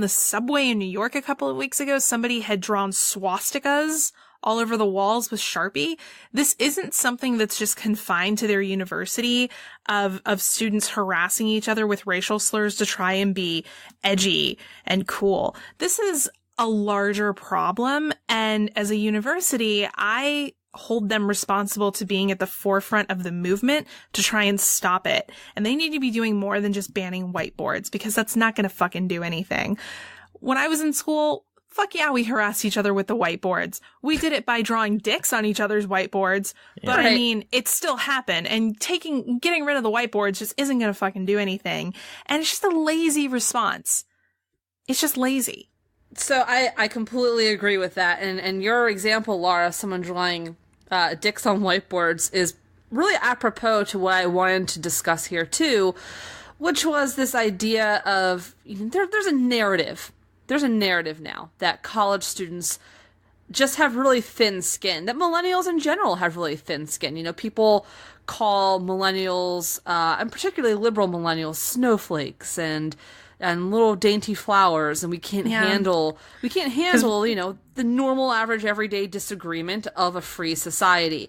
the subway in New York a couple of weeks ago, somebody had drawn swastikas all over the walls with Sharpie. This isn't something that's just confined to their university of students harassing each other with racial slurs to try and be edgy and cool. This is a larger problem. And as a university, I hold them responsible to being at the forefront of the movement to try and stop it. And they need to be doing more than just banning whiteboards because that's not going to fucking do anything. When I was in school, fuck yeah, we harassed each other with the whiteboards. We did it by drawing dicks on each other's whiteboards. But Right. I mean, it still happened. And getting rid of the whiteboards just isn't going to fucking do anything. And it's just a lazy response. It's just lazy. So I completely agree with that. And your example, Laura, someone drawing dicks on whiteboards is really apropos to what I wanted to discuss here too, which was this idea of there's a narrative. There's a narrative now that college students just have really thin skin, that millennials in general have really thin skin. People call millennials, and particularly liberal millennials, snowflakes and little dainty flowers, and we can't handle, the normal, average, everyday disagreement of a free society.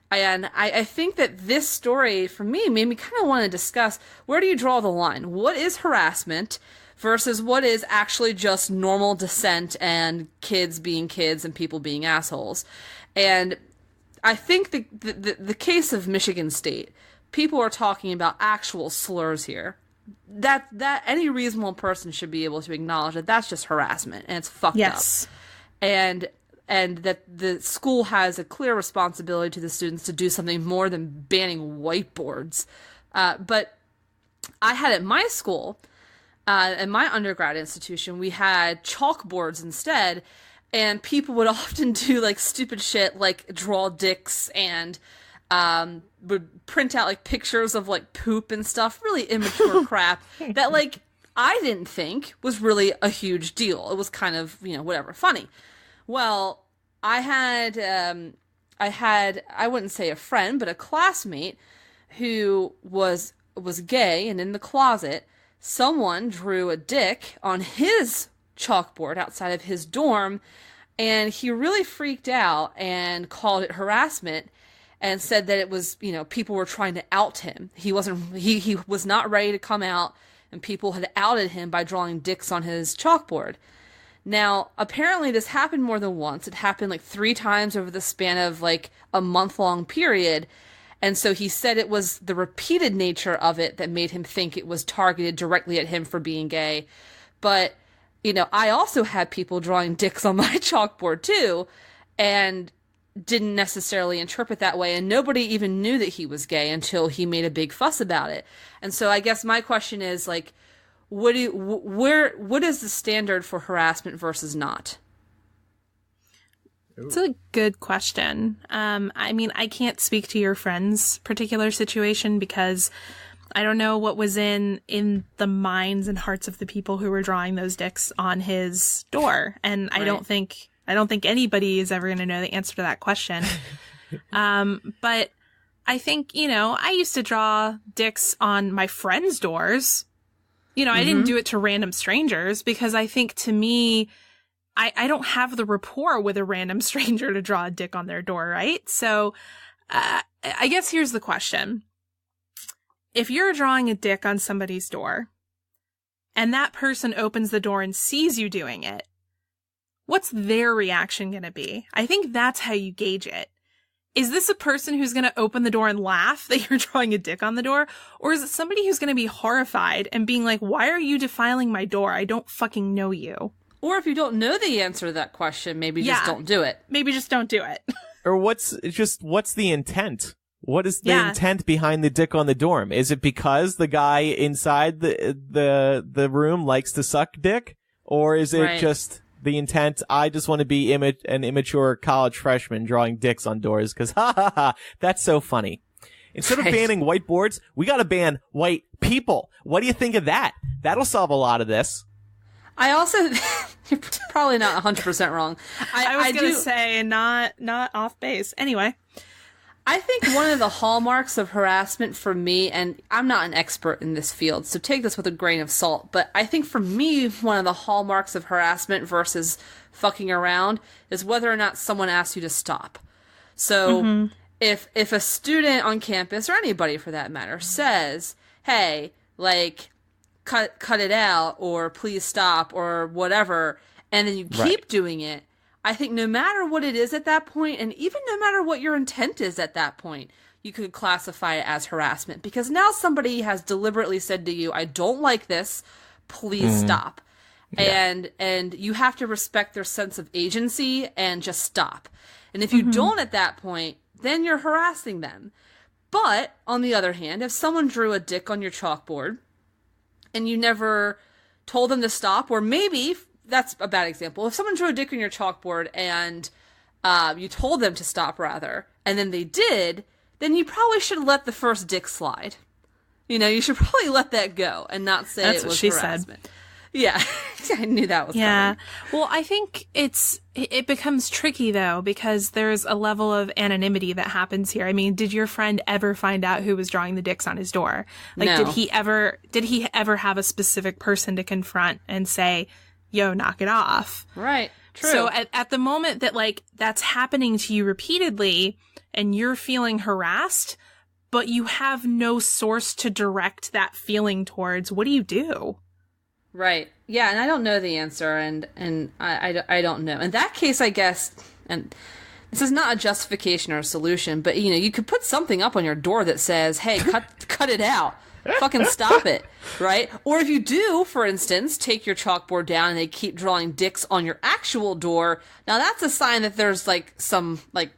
And I think that this story, for me, made me kind of want to discuss, where do you draw the line? What is harassment versus what is actually just normal dissent and kids being kids and people being assholes? And I think the case of Michigan State, people are talking about actual slurs here. That any reasonable person should be able to acknowledge that that's just harassment and it's fucked up. And that the school has a clear responsibility to the students to do something more than banning whiteboards. But I had at my school, in my undergrad institution, we had chalkboards instead, and people would often do like stupid shit like draw dicks and would print out like pictures of like poop and stuff, really immature crap that like I didn't think was really a huge deal. It was kind of, whatever, funny. Well, I wouldn't say a friend, but a classmate who was gay, and in the closet, someone drew a dick on his chalkboard outside of his dorm, and he really freaked out and called it harassment and said that it was, people were trying to out him. He was not ready to come out, and people had outed him by drawing dicks on his chalkboard. Now, apparently this happened more than once. It happened like 3 times over the span of like a month-long period. And so he said it was the repeated nature of it that made him think it was targeted directly at him for being gay. But, I also had people drawing dicks on my chalkboard too, and didn't necessarily interpret that way. And nobody even knew that he was gay until he made a big fuss about it. And so I guess my question is like, what is the standard for harassment versus not? It's a good question. I mean, I can't speak to your friend's particular situation because I don't know what was in the minds and hearts of the people who were drawing those dicks on his door. And I don't think anybody is ever going to know the answer to that question. But I think, I used to draw dicks on my friends' doors. I didn't do it to random strangers because I think to me, I don't have the rapport with a random stranger to draw a dick on their door, right? So I guess here's the question. If you're drawing a dick on somebody's door and that person opens the door and sees you doing it, what's their reaction going to be? I think that's how you gauge it. Is this a person who's going to open the door and laugh that you're drawing a dick on the door? Or is it somebody who's going to be horrified and being like, why are you defiling my door? I don't fucking know you. Or if you don't know the answer to that question, maybe just don't do it. Maybe just don't do it. Or what's the intent? What is the intent behind the dick on the dorm? Is it because the guy inside the room likes to suck dick? Or is it just the intent, I just want to be an immature college freshman drawing dicks on doors because that's so funny. Instead of banning whiteboards, we got to ban white people. What do you think of that? That'll solve a lot of this. I also, you're probably not 100% wrong. I was going to say not off base. Anyway. I think one of the hallmarks of harassment for me, and I'm not an expert in this field, so take this with a grain of salt, but I think for me, one of the hallmarks of harassment versus fucking around is whether or not someone asks you to stop. So if a student on campus, or anybody for that matter, says, hey, like, cut it out, or please stop, or whatever, and then you keep doing it, I think no matter what it is at that point, and even no matter what your intent is at that point, you could classify it as harassment. Because now somebody has deliberately said to you, I don't like this, please stop. Yeah. And you have to respect their sense of agency and just stop. And if you don't at that point, then you're harassing them. But, on the other hand, if someone drew a dick on your chalkboard, and you never told them to stop, or maybe... That's a bad example. If someone drew a dick on your chalkboard and you told them to stop, rather, and then they did, then you probably should let the first dick slide. You should probably let that go and not say That's it was what she harassment. said. Yeah, I knew that was coming. Well, I think it becomes tricky, though, because there's a level of anonymity that happens here. I mean, did your friend ever find out who was drawing the dicks on his door? Like, No. Did he ever have a specific person to confront and say, yo, knock it off? Right. True. So at the moment that, like, that's happening to you repeatedly and you're feeling harassed, but you have no source to direct that feeling towards, what do you do? Right. Yeah, and I don't know the answer, and I don't know. In that case, I guess, and this is not a justification or a solution, but you could put something up on your door that says, "Hey, cut it out." Fucking stop it, right? Or if you do, for instance, take your chalkboard down and they keep drawing dicks on your actual door, now that's a sign that there's like some like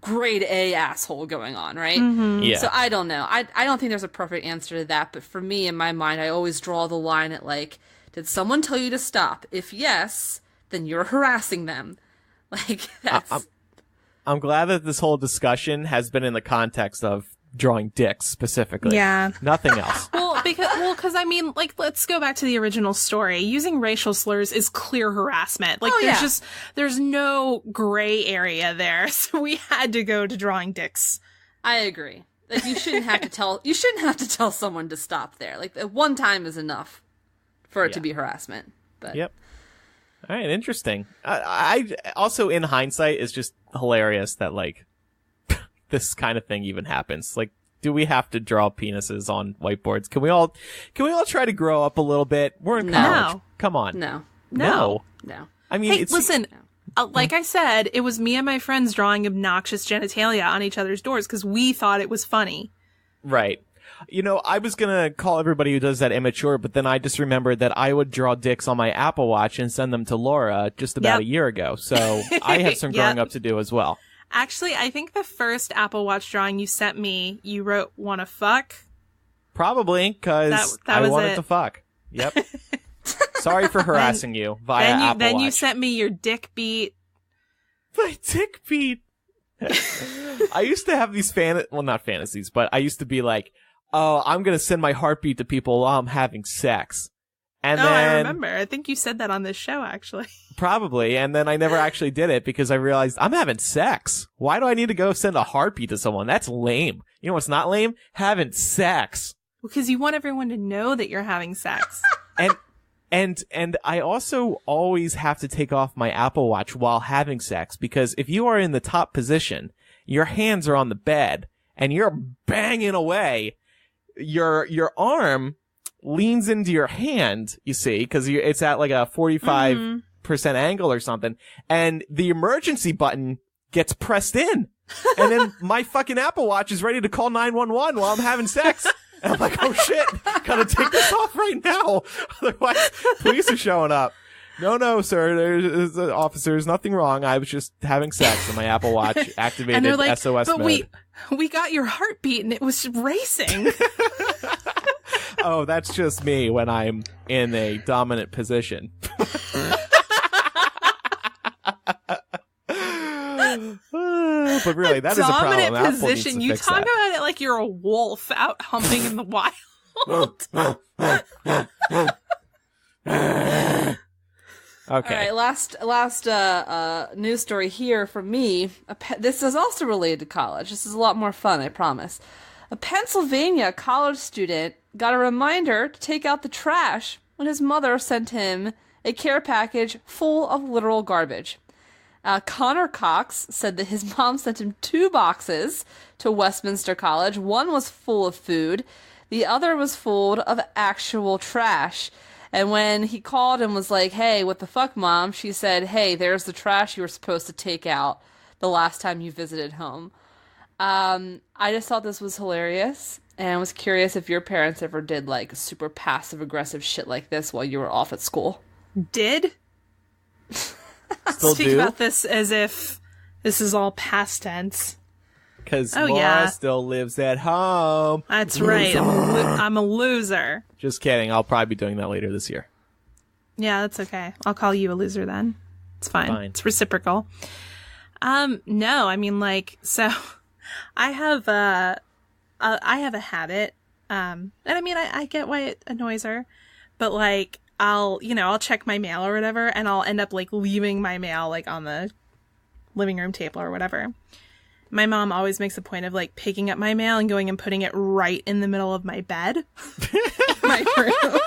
grade A asshole going on, right? Mm-hmm. Yeah. So I don't know. I don't think there's a perfect answer to that, but for me, in my mind, I always draw the line at like, did someone tell you to stop? If yes, then you're harassing them. Like, that's... I'm glad that this whole discussion has been in the context of drawing dicks specifically. Yeah. Nothing else. Because I mean, like, let's go back to the original story. Using racial slurs is clear harassment. Like, there's no gray area there. So we had to go to drawing dicks. I agree. Like, you shouldn't have to tell someone to stop there. Like, one time is enough for it to be harassment. But Yep. All right, interesting. I also, in hindsight, is just hilarious that like this kind of thing even happens. Like, do we have to draw penises on whiteboards? Can we all try to grow up a little bit? We're in college. No. Come on. No. I mean, Hey, listen, like I said, it was me and my friends drawing obnoxious genitalia on each other's doors because we thought it was funny. Right. I was gonna call everybody who does that immature, but then I just remembered that I would draw dicks on my Apple Watch and send them to Laura just about a year ago. So I have some growing up to do as well. Actually, I think the first Apple Watch drawing you sent me, you wrote "wanna fuck." Probably because that I was wanted it. to fuck. Yep. Sorry for harassing you via Apple Watch. Then you sent me your dick beat. My dick beat. I used to have these not fantasies, but I used to be like, oh, I'm going to send my heartbeat to people while I'm having sex. And then, I remember. I think you said that on this show, actually. Probably. And then I never actually did it because I realized I'm having sex. Why do I need to go send a heartbeat to someone? That's lame. You know what's not lame? Having sex. Because you want everyone to know that you're having sex. And I also always have to take off my Apple Watch while having sex because if you are in the top position, your hands are on the bed and you're banging away, your arm leans into your hand, you see, because it's at like a 45% angle or something, and the emergency button gets pressed in. And then my fucking Apple Watch is ready to call 911 while I'm having sex. And I'm like, oh shit, gotta take this off right now. Otherwise, police are showing up. No, sir, there's officers, nothing wrong. I was just having sex and my Apple Watch activated and they're like, SOS but mode. we got your heartbeat and it was racing. Oh, that's just me when I'm in a dominant position. But really, that is a problem. Dominant Apple position. needs to You fix talk that. about it like you're a wolf out humping in the wild. Okay. All right, last news story here from me. This is also related to college. This is a lot more fun, I promise. A Pennsylvania college student got a reminder to take out the trash when his mother sent him a care package full of literal garbage. Connor Cox said that his mom sent him 2 boxes to Westminster College. One was full of food. The other was full of actual trash. And when he called and was like, hey, what the fuck, Mom? She said, hey, there's the trash you were supposed to take out the last time you visited home. I just thought this was hilarious. And I was curious if your parents ever did, like, super passive-aggressive shit like this while you were off at school. Did? Still Speak do? about this as if this is all past tense. Because Oh, Laura yeah. still lives at home. That's right. I'm a loser. Just kidding. I'll probably be doing that later this year. Yeah, that's okay. I'll call you a loser then. It's fine. Fine. It's reciprocal. No, I mean, like, so I have a habit. And I mean, I get why it annoys her, but like, I'll check my mail or whatever, and I'll end up like leaving my mail like on the living room table or whatever. My mom always makes a point of like picking up my mail and going and putting it right in the middle of my bed. My room.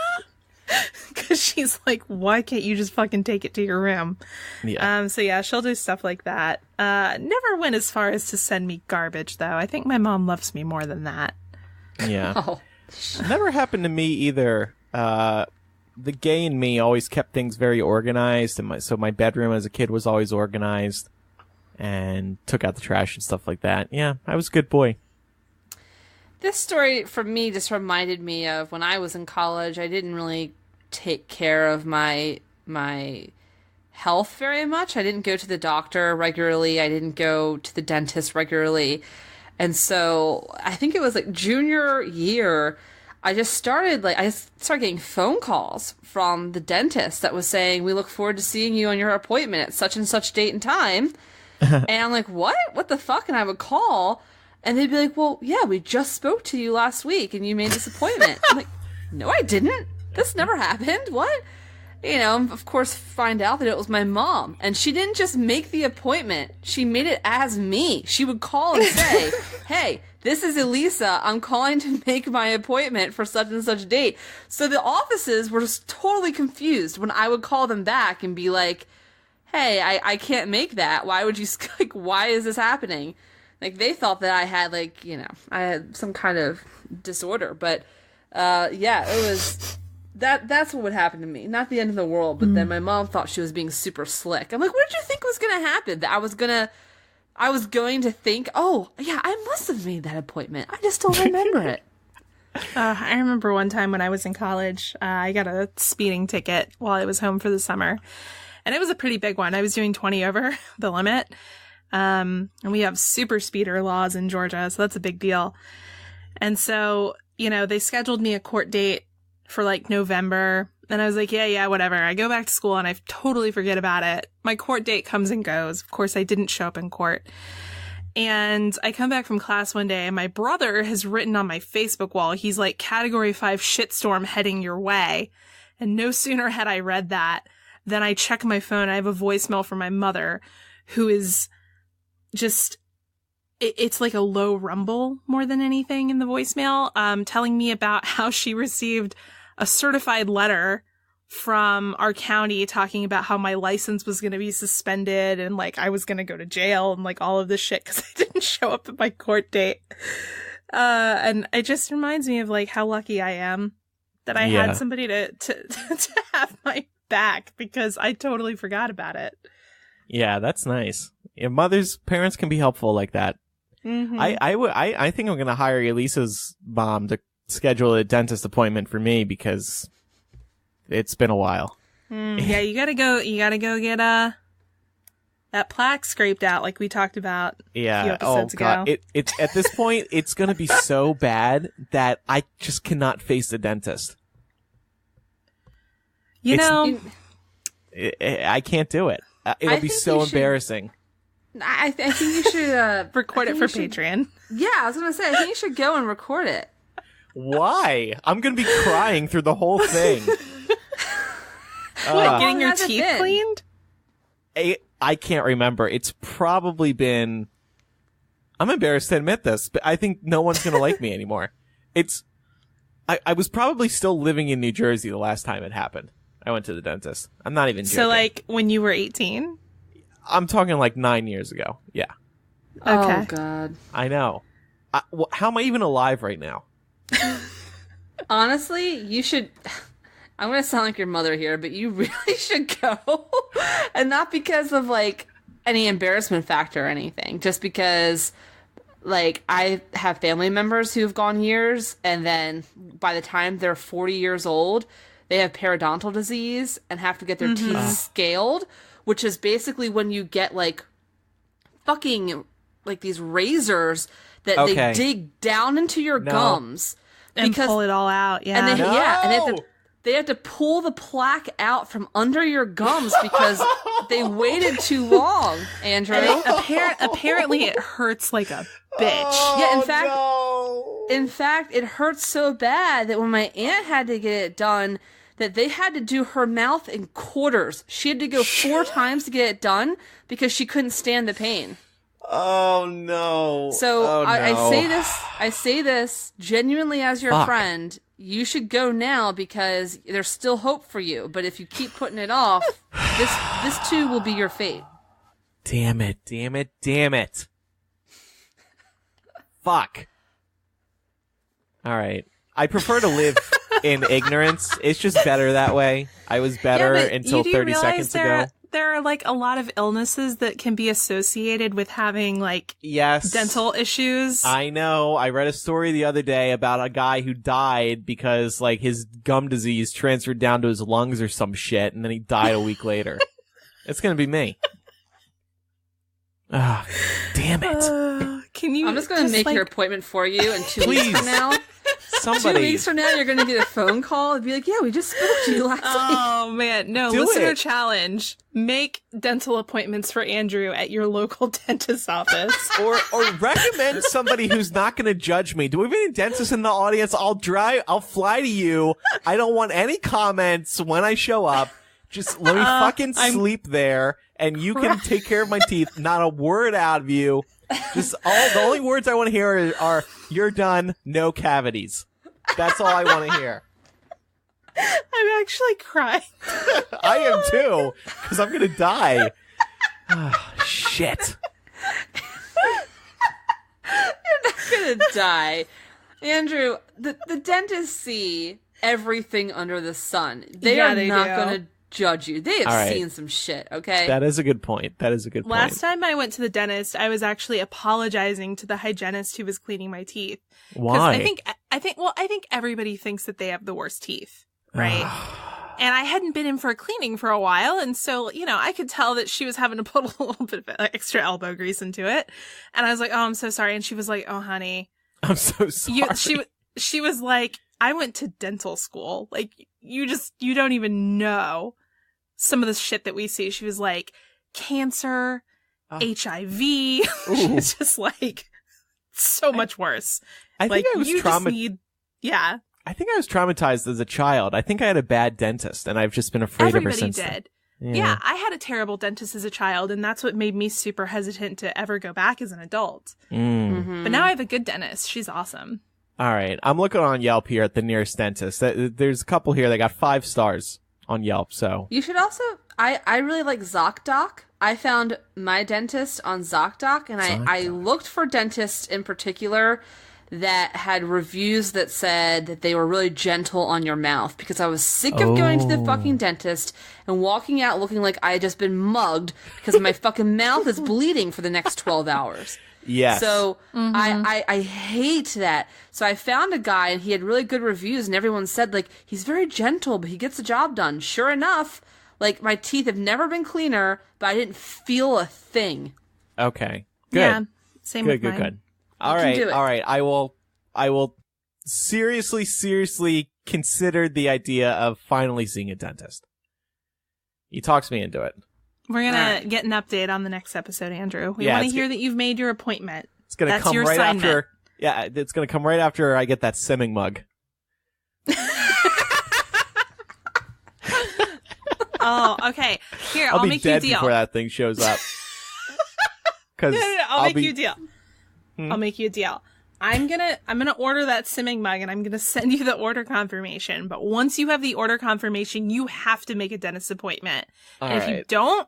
Because she's like, why can't you just fucking take it to your room? Yeah. So yeah, she'll do stuff like that. Never went as far as to send me garbage, though. I think my mom loves me more than that. Yeah. Oh. Never happened to me either. The gay in me always kept things very organized, and so my bedroom as a kid was always organized. and took out the trash and stuff like that. Yeah, I was a good boy. This story, for me, just reminded me of when I was in college. I didn't really take care of my health very much. I didn't go to the doctor regularly. I didn't go to the dentist regularly. And so I think it was like junior year, I started getting phone calls from the dentist that was saying, "We look forward to seeing you on your appointment at such and such date and time." And I'm like, "What? What the fuck?" And I would call, and they'd be like, "Well, yeah, we just spoke to you last week, and you made this appointment." I'm like, "No, I didn't. This never happened. What?" Of course, find out that it was my mom. And she didn't just make the appointment. She made it as me. She would call and say, "Hey, this is Elisa. I'm calling to make my appointment for such and such date." So the offices were just totally confused when I would call them back and be like, "Hey, I can't make that. Why would you, why is this happening?" Like, they thought that I had, I had some kind of disorder. But, yeah, it was... That's what would happen to me. Not the end of the world, but then my mom thought she was being super slick. I'm like, what did you think was going to happen? That I was going to think, "Oh, yeah, I must have made that appointment. I just don't remember it." I remember one time when I was in college, I got a speeding ticket while I was home for the summer. And it was a pretty big one. I was doing 20 over the limit. And we have super speeder laws in Georgia, so that's a big deal. And so, they scheduled me a court date for November. And I was like, yeah, whatever. I go back to school and I totally forget about it. My court date comes and goes. Of course, I didn't show up in court. And I come back from class one day and my brother has written on my Facebook wall, he's like, "Category 5 shitstorm heading your way." And no sooner had I read that than I check my phone. I have a voicemail from my mother who is just... It's like a low rumble more than anything in the voicemail, telling me about how she received a certified letter from our county talking about how my license was going to be suspended and I was going to go to jail and all of this shit because I didn't show up at my court date. And it just reminds me of how lucky I am that I had somebody to have my back, because I totally forgot about it. Yeah, that's nice. Yeah, parents can be helpful like that. Mm-hmm. I think I'm going to hire Elisa's mom to schedule a dentist appointment for me, because it's been a while. Yeah, you gotta go get that plaque scraped out like we talked about a few episodes ago. It's at this point, it's going to be so bad that I just cannot face the dentist. I can't do it. It'll be so embarrassing. I think you should record it for Patreon. Yeah, I was going to say, I think you should go and record it. Why? I'm going to be crying through the whole thing. Getting your teeth cleaned? I can't remember. It's probably been... I'm embarrassed to admit this, but I think no one's going to like me anymore. I was probably still living in New Jersey the last time it happened. I went to the dentist. I'm not even joking. So, when you were 18? I'm talking 9 years ago. Yeah. Okay. Oh, God. I know. How am I even alive right now? Honestly, you should... I'm going to sound like your mother here, but you really should go. And not because of, any embarrassment factor or anything. Just because, I have family members who have gone years, and then by the time they're 40 years old, they have periodontal disease and have to get their teeth scaled, which is basically when you get, fucking, these razors that they dig down into your gums. And pull it all out, yeah. And and they have to pull the plaque out from under your gums because they waited too long, Andrew. Apparently it hurts like a bitch. Yeah, in fact, it hurts so bad that when my aunt had to get it done, that they had to do her mouth in quarters. She had to go 4 times to get it done because she couldn't stand the pain. Oh no. So I say this genuinely as your friend. You should go now because there's still hope for you. But if you keep putting it off, this too will be your fate. Damn it. Fuck. All right. I prefer to live in ignorance. It's just better that way. I was better until 30 seconds ago. there are like a lot of illnesses that can be associated with having like dental issues? I know. I read a story the other day about a guy who died because like his gum disease transferred down to his lungs or some shit, and then he died a week later. It's gonna be me. Ah, damn it. Can you? I'm just going to make your appointment for you in 2 weeks from now. Somebody. 2 weeks from now, you're going to get a phone call and be like, yeah, we just spoke to you last week. Oh, man. No, listener challenge. Make dental appointments for Andrew at your local dentist's office. or recommend somebody who's not going to judge me. Do we have any dentists in the audience? I'll fly to you. I don't want any comments when I show up. Just let me fucking sleep there, and you can take care of my teeth. Not a word out of you. Just the only words I want to hear are "You're done, no cavities." That's all I want to hear. I'm actually crying. I am too, because I'm gonna die. Oh, shit. You're not gonna die, Andrew. The dentists see everything under the sun. They are not gonna judge you. They have seen some shit, okay? That is a good point. Last time I went to the dentist, I was actually apologizing to the hygienist who was cleaning my teeth. Why? I think everybody thinks that they have the worst teeth, right? And I hadn't been in for a cleaning for a while, and so, I could tell that she was having to put a little bit of extra elbow grease into it. And I was like, "Oh, I'm so sorry." And she was like, "Oh, honey, I'm so sorry." She was like, "I went to dental school. Like, you don't even know some of the shit that we see." She was like, cancer, HIV. She's just like, so much worse. I think I was I think I was traumatized as a child. I think I had a bad dentist, and I've just been afraid ever since. Everybody did. Yeah, I had a terrible dentist as a child, and that's what made me super hesitant to ever go back as an adult. Mm. But now I have a good dentist. She's awesome. All right. I'm looking on Yelp here at the nearest dentist. There's a couple here that got 5 stars on Yelp, so. You should also, I really like ZocDoc. I found my dentist on ZocDoc, and I looked for dentists in particular that had reviews that said that they were really gentle on your mouth, because I was sick of going to the fucking dentist and walking out looking like I had just been mugged because my fucking mouth is bleeding for the next 12 hours. Yes. So I hate that. So I found a guy, and he had really good reviews, and everyone said, like, he's very gentle, but he gets the job done. Sure enough, like, my teeth have never been cleaner, but I didn't feel a thing. Okay. Good. Yeah. Same with mine. Good. All right. I will seriously consider the idea of finally seeing a dentist. He talks me into it. We're going to get an update on the next episode, Andrew. We want to hear that you've made your appointment. It's going to come right assignment. after. Yeah, it's going to come right after I get that simming mug. Oh, okay. Here, I'll make you a deal. Before that thing shows up. No, I'll make you a deal. I'll make you a deal. I'm gonna order that simming mug, and I'm gonna send you the order confirmation. But once you have the order confirmation, you have to make a dentist appointment. And if you don't,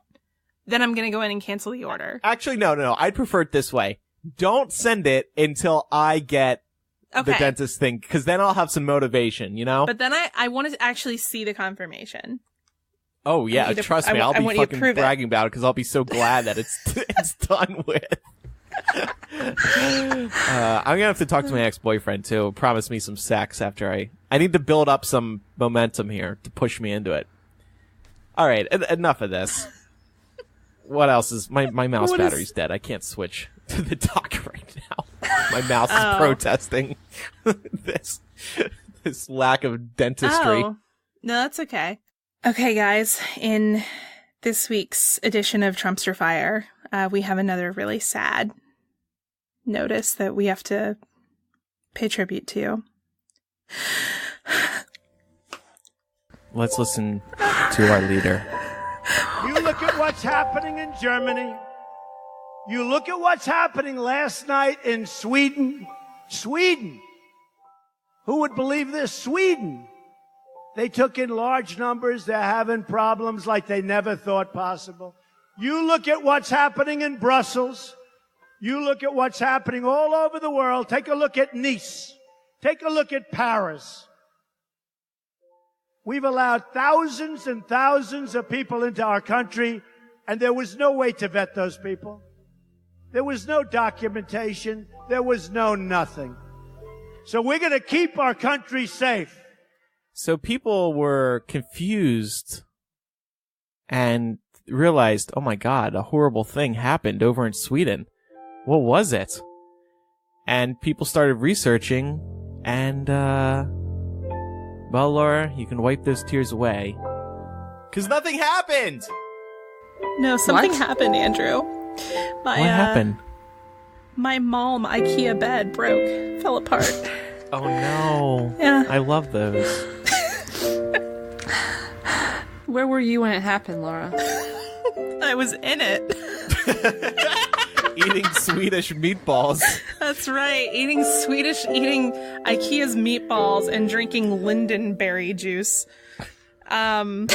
then I'm gonna go in and cancel the order. Actually, no. I'd prefer it this way. Don't send it until I get the dentist thing, because then I'll have some motivation, But then I want to actually see the confirmation. Oh, yeah, trust me, I'll be fucking bragging about it, because I'll be so glad that it's done with. I'm gonna have to talk to my ex-boyfriend, too. Promise me some sex after I need to build up some momentum here to push me into it. All right, enough of this. What else is... My mouse battery's dead. I can't switch to the dock right now. My mouse is protesting this lack of dentistry. Oh. No, that's okay. Okay, guys, in this week's edition of Trumpster Fire, we have another really sad notice that we have to pay tribute to. Let's listen to our leader. You look at what's happening in Germany. You look at what's happening last night in Sweden. Sweden. Who would believe this? Sweden. They took in large numbers. They're having problems like they never thought possible. You look at what's happening in Brussels. You look at what's happening all over the world. Take a look at Nice. Take a look at Paris. We've allowed thousands and thousands of people into our country And there was no way to vet those people. There was no documentation. There was no nothing. So we're going to keep our country safe. So people were confused and realized, oh my God, a horrible thing happened over in Sweden. What was it? And people started researching, and, well, Laura, you can wipe those tears away. 'Cause nothing happened! No, something What? happened, Andrew. What happened? My Malm IKEA bed broke, fell apart. Oh no. Yeah. I love those. Where were you when it happened, Laura? I was in it. Eating Swedish meatballs. That's right. Eating IKEA's meatballs and drinking lindenberry juice. That's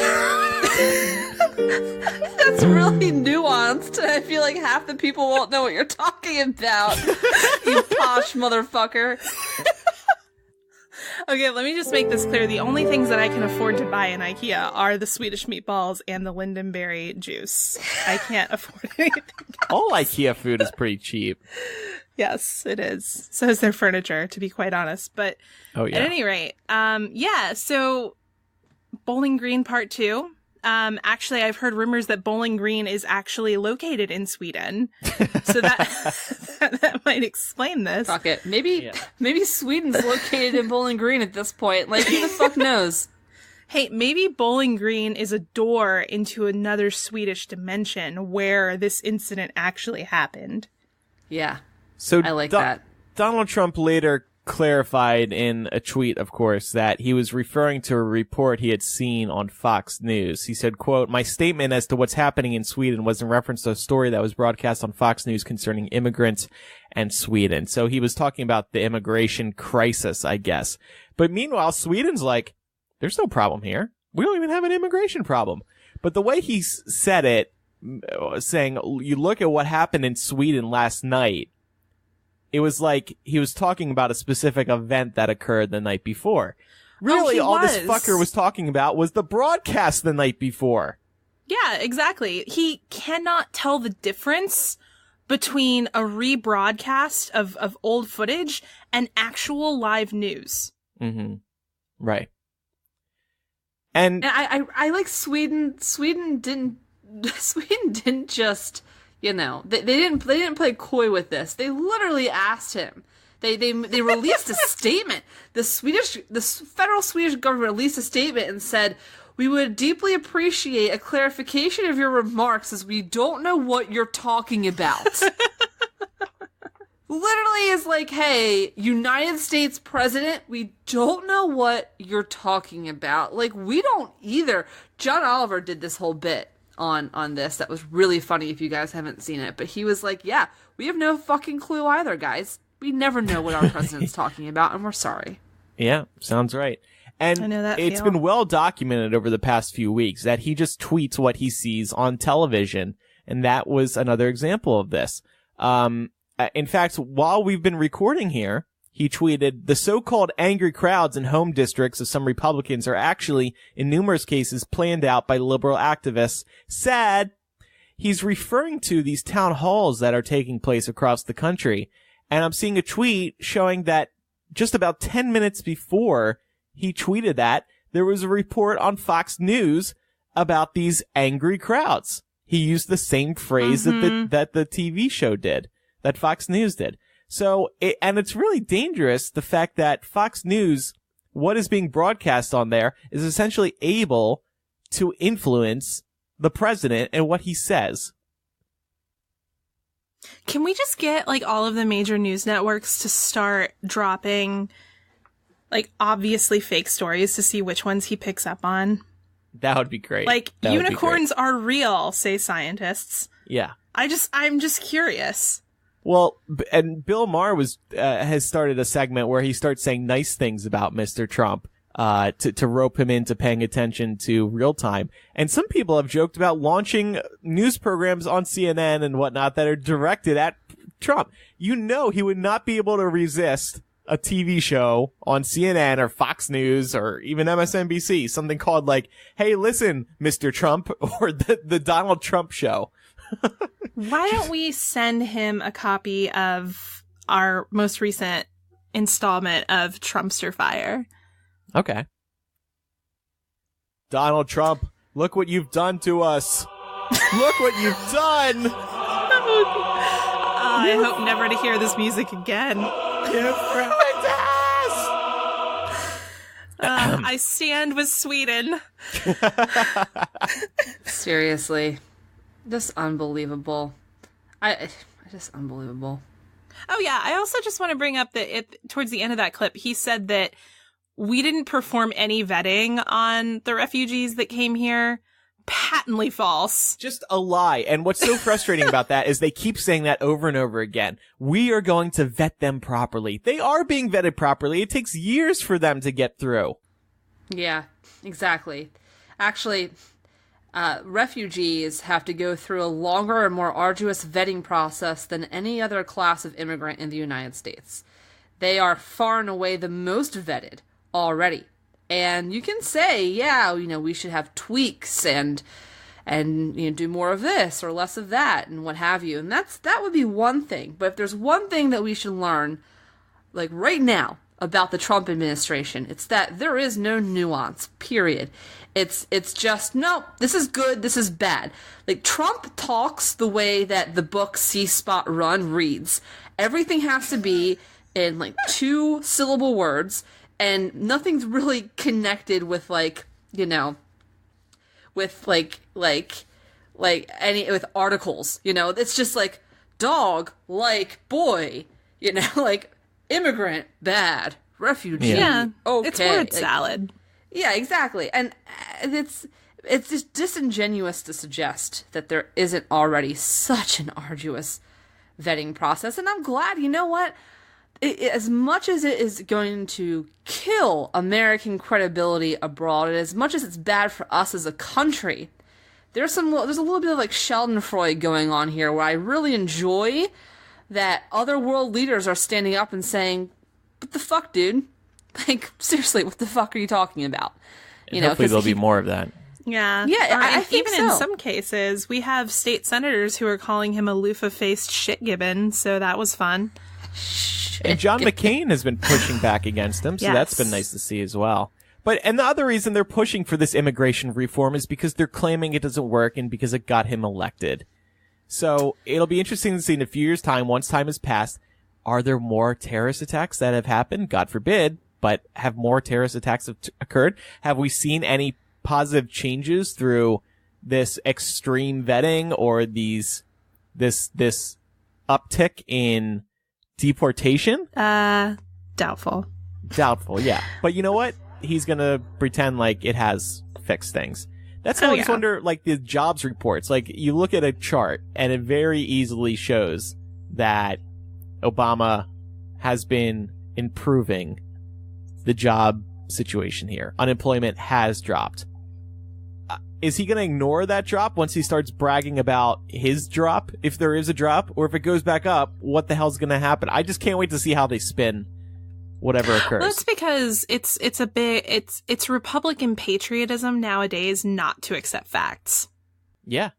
really nuanced. I feel like half the people won't know what you're talking about. You posh motherfucker. Okay, let me just make this clear. The only things that I can afford to buy in IKEA are the Swedish meatballs and the lindenberry juice. I can't afford anything else. All IKEA food is pretty cheap. Yes, it is. So is their furniture, to be quite honest. But Oh yeah. at any rate, so Bowling Green Part 2. Actually, I've heard rumors that Bowling Green is actually located in Sweden. So that might explain this. Fuck it. Maybe Sweden's located in Bowling Green at this point. Like, who the fuck knows? Hey, maybe Bowling Green is a door into another Swedish dimension where this incident actually happened. Yeah. So I like that. Donald Trump later clarified in a tweet, of course, that he was referring to a report he had seen on Fox News. He said, quote, "My statement as to what's happening in Sweden was in reference to a story that was broadcast on Fox News concerning immigrants and Sweden." So he was talking about the immigration crisis, I guess. But meanwhile, Sweden's like, there's no problem here. We don't even have an immigration problem. But the way he said it, saying, you look at what happened in Sweden last night, it was like he was talking about a specific event that occurred the night before. Really, all this fucker was talking about was the broadcast the night before. Yeah, exactly. He cannot tell the difference between a rebroadcast of old footage and actual live news. Mm-hmm. Right. And I like Sweden. Sweden didn't just, you know, they didn't play coy with this. They literally asked him. They released a statement. The federal Swedish government released a statement and said, "We would deeply appreciate a clarification of your remarks as we don't know what you're talking about." Literally is like, hey, United States president, we don't know what you're talking about. Like, we don't either. John Oliver did this whole bit on this that was really funny if you guys haven't seen it. But he was like, yeah, we have no fucking clue either, guys. We never know what our president's talking about, and we're sorry. Yeah, sounds right. And I know that it's feel. been well documented over the past few weeks that he just tweets what he sees on television. And that was another example of this. In fact, while we've been recording here, he tweeted, "The so-called angry crowds in home districts of some Republicans are actually, in numerous cases, planned out by liberal activists. Sad." He's referring to these town halls that are taking place across the country. And I'm seeing a tweet showing that just about 10 minutes before he tweeted that, there was a report on Fox News about these angry crowds. He used the same phrase that the TV show did. That Fox News did. So, it's really dangerous, the fact that Fox News, what is being broadcast on there, is essentially able to influence the president and what he says. Can we just get, like, all of the major news networks to start dropping, like, obviously fake stories to see which ones he picks up on? That would be great. Like, unicorns are real, say scientists. Yeah. I'm just curious. Well, and Bill Maher has started a segment where he starts saying nice things about Mr. Trump, to rope him into paying attention to real time. And some people have joked about launching news programs on CNN and whatnot that are directed at Trump. You know, he would not be able to resist a TV show on CNN or Fox News or even MSNBC, something called like, "Hey, listen, Mr. Trump," or the Donald Trump show. Why don't we send him a copy of our most recent installment of Trumpster Fire? Okay. Donald Trump, look what you've done to us. Look what you've done. I hope never to hear this music again. You frightened us. I stand with Sweden. Seriously. Just unbelievable. Just unbelievable. Oh, yeah. I also just want to bring up that towards the end of that clip, he said that we didn't perform any vetting on the refugees that came here. Patently false. Just a lie. And what's so frustrating about that is they keep saying that over and over again. We are going to vet them properly. They are being vetted properly. It takes years for them to get through. Yeah, exactly. Actually, refugees have to go through a longer and more arduous vetting process than any other class of immigrant in the United States. They are far and away the most vetted already. And you can say, yeah, we should have tweaks and do more of this or less of that and what have you. And that would be one thing. But if there's one thing that we should learn, like right now, about the Trump administration, it's that there is no nuance, period. It's just, no, this is good, this is bad. Like, Trump talks the way that the book See Spot Run reads. Everything has to be in, like, 2-syllable words, and nothing's really connected with, like, with, with articles, It's just, like, dog, like, boy, like, immigrant, bad, refugee, yeah, okay. It's word salad. Yeah, exactly. And it's just disingenuous to suggest that there isn't already such an arduous vetting process. And I'm glad, you know what? As much as it is going to kill American credibility abroad, and as much as it's bad for us as a country, there's a little bit of like Schadenfreude going on here, where I really enjoy that other world leaders are standing up and saying, "What the fuck, dude? Like, seriously, what the fuck are you talking about?" Hopefully there'll be more of that. Yeah. Yeah, I think even so. in some cases, we have state senators who are calling him a loofah-faced shit-gibbon, so that was fun. And John McCain has been pushing back against him, so Yes. that's been nice to see as well. And the other reason they're pushing for this immigration reform is because they're claiming it doesn't work and because it got him elected. So it'll be interesting to see in a few years' time, once time has passed, are there more terrorist attacks that have happened? God forbid, but have more terrorist attacks occurred? Have we seen any positive changes through this extreme vetting or this uptick in deportation? Doubtful. Doubtful, yeah. But you know what? He's gonna pretend like it has fixed things. That's how I just wonder, like, the jobs reports. Like, you look at a chart, and it very easily shows that Obama has been improving the job situation here. Unemployment has dropped. Is he going to ignore that drop once he starts bragging about his drop, if there is a drop? Or if it goes back up, what the hell's going to happen? I just can't wait to see how they spin whatever occurs. Well, it's because it's Republican patriotism nowadays not to accept facts. Yeah.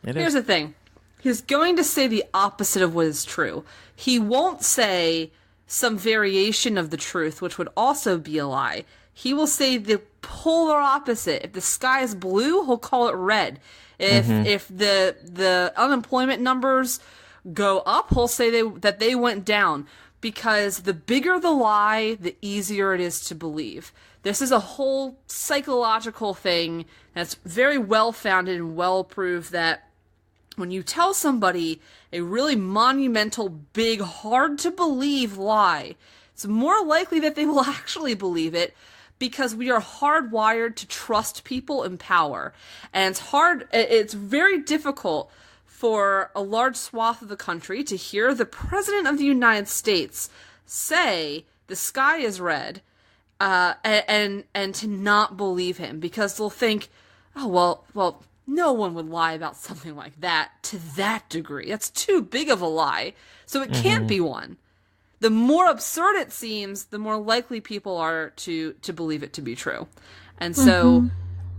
Here's the thing. He's going to say the opposite of what is true. He won't say some variation of the truth, which would also be a lie. He will say the polar opposite. If the sky is blue, he'll call it red. If the unemployment numbers go up, he'll say that they went down. Because the bigger the lie, the easier it is to believe. This is a whole psychological thing that's very well founded and well proved, that when you tell somebody a really monumental, big, hard to believe lie, it's more likely that they will actually believe it, because we are hardwired to trust people in power. And it's very difficult for a large swath of the country to hear the President of the United States say the sky is red, and to not believe him, because they'll think, oh, well, no one would lie about something like that to that degree. That's too big of a lie, so it can't be one. the more absurd it seems, the more likely people are to believe it to be true. And so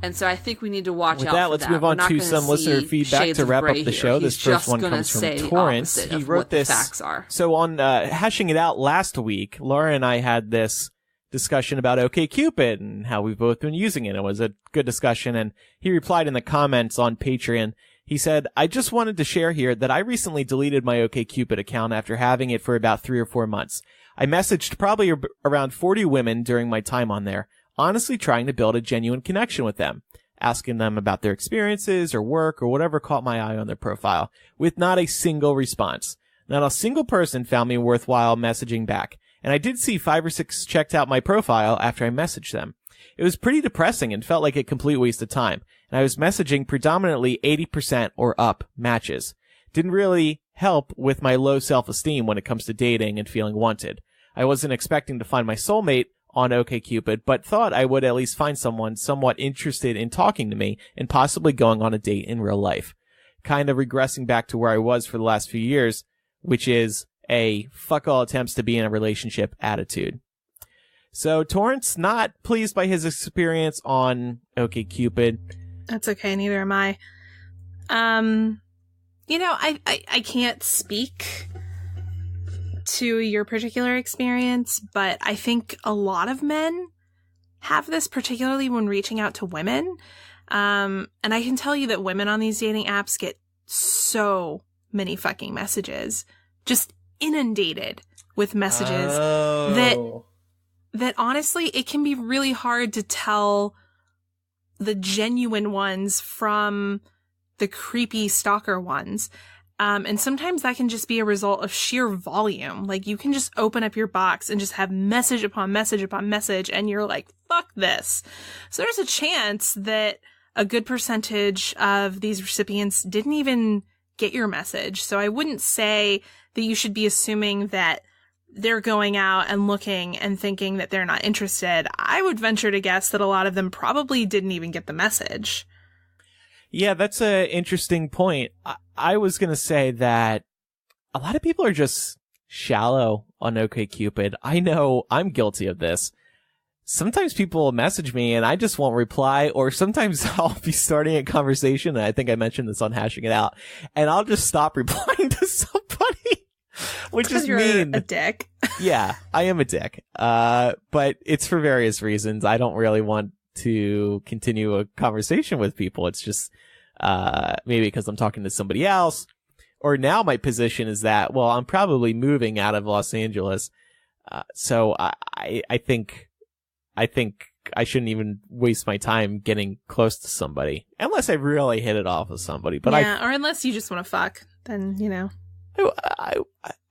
I think we need to watch With out that, for let's that. move on to some listener feedback to wrap up the show. This first one comes from Torrance. He wrote this. Facts are. So on Hashing It Out last week, Laura and I had this discussion about OkCupid and how we've both been using it. It was a good discussion, and he replied in the comments on Patreon. He said, I just wanted to share here that I recently deleted my OkCupid account after having it for about 3 or 4 months. I messaged probably around 40 women during my time on there, honestly trying to build a genuine connection with them, asking them about their experiences or work or whatever caught my eye on their profile, with not a single response. Not a single person found me worthwhile messaging back, and I did see 5 or 6 checked out my profile after I messaged them. It was pretty depressing and felt like a complete waste of time, and I was messaging predominantly 80% or up matches. Didn't really help with my low self-esteem when it comes to dating and feeling wanted. I wasn't expecting to find my soulmate on OkCupid, but thought I would at least find someone somewhat interested in talking to me and possibly going on a date in real life. Kind of regressing back to where I was for the last few years, which is a fuck all attempts to be in a relationship attitude. So Torrance not pleased by his experience on OkCupid. That's okay, neither am I. You know, I can't speak to your particular experience, but I think a lot of men have this, particularly when reaching out to women. And I can tell you that women on these dating apps get so many fucking messages, just inundated with messages that honestly, it can be really hard to tell the genuine ones from the creepy stalker ones. And sometimes that can just be a result of sheer volume. Like, you can just open up your box and just have message upon message upon message, and you're like, fuck this. So there's a chance that a good percentage of these recipients didn't even get your message. So I wouldn't say that you should be assuming that they're going out and looking and thinking that they're not interested. I would venture to guess that a lot of them probably didn't even get the message. Yeah, that's an interesting point. I was going to say that a lot of people are just shallow on OkCupid. I know I'm guilty of this. Sometimes people will message me and I just won't reply, or sometimes I'll be starting a conversation, and I think I mentioned this on Hashing It Out, and I'll just stop replying to somebody, which is mean. A dick. Yeah, I am a dick. But it's for various reasons. I don't really want to continue a conversation with people. It's just maybe because I'm talking to somebody else, or now my position is that, well, I'm probably moving out of Los Angeles, so I think I shouldn't even waste my time getting close to somebody unless I really hit it off with somebody. But or unless you just want to fuck, then you know.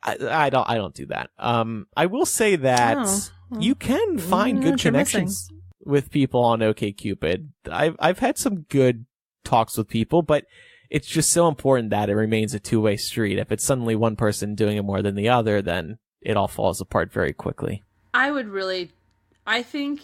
I don't do that. I will say that you can find good connections with people on OkCupid. I've had some good talks with people, but it's just so important that it remains a two-way street. If it's suddenly one person doing it more than the other, then it all falls apart very quickly. I think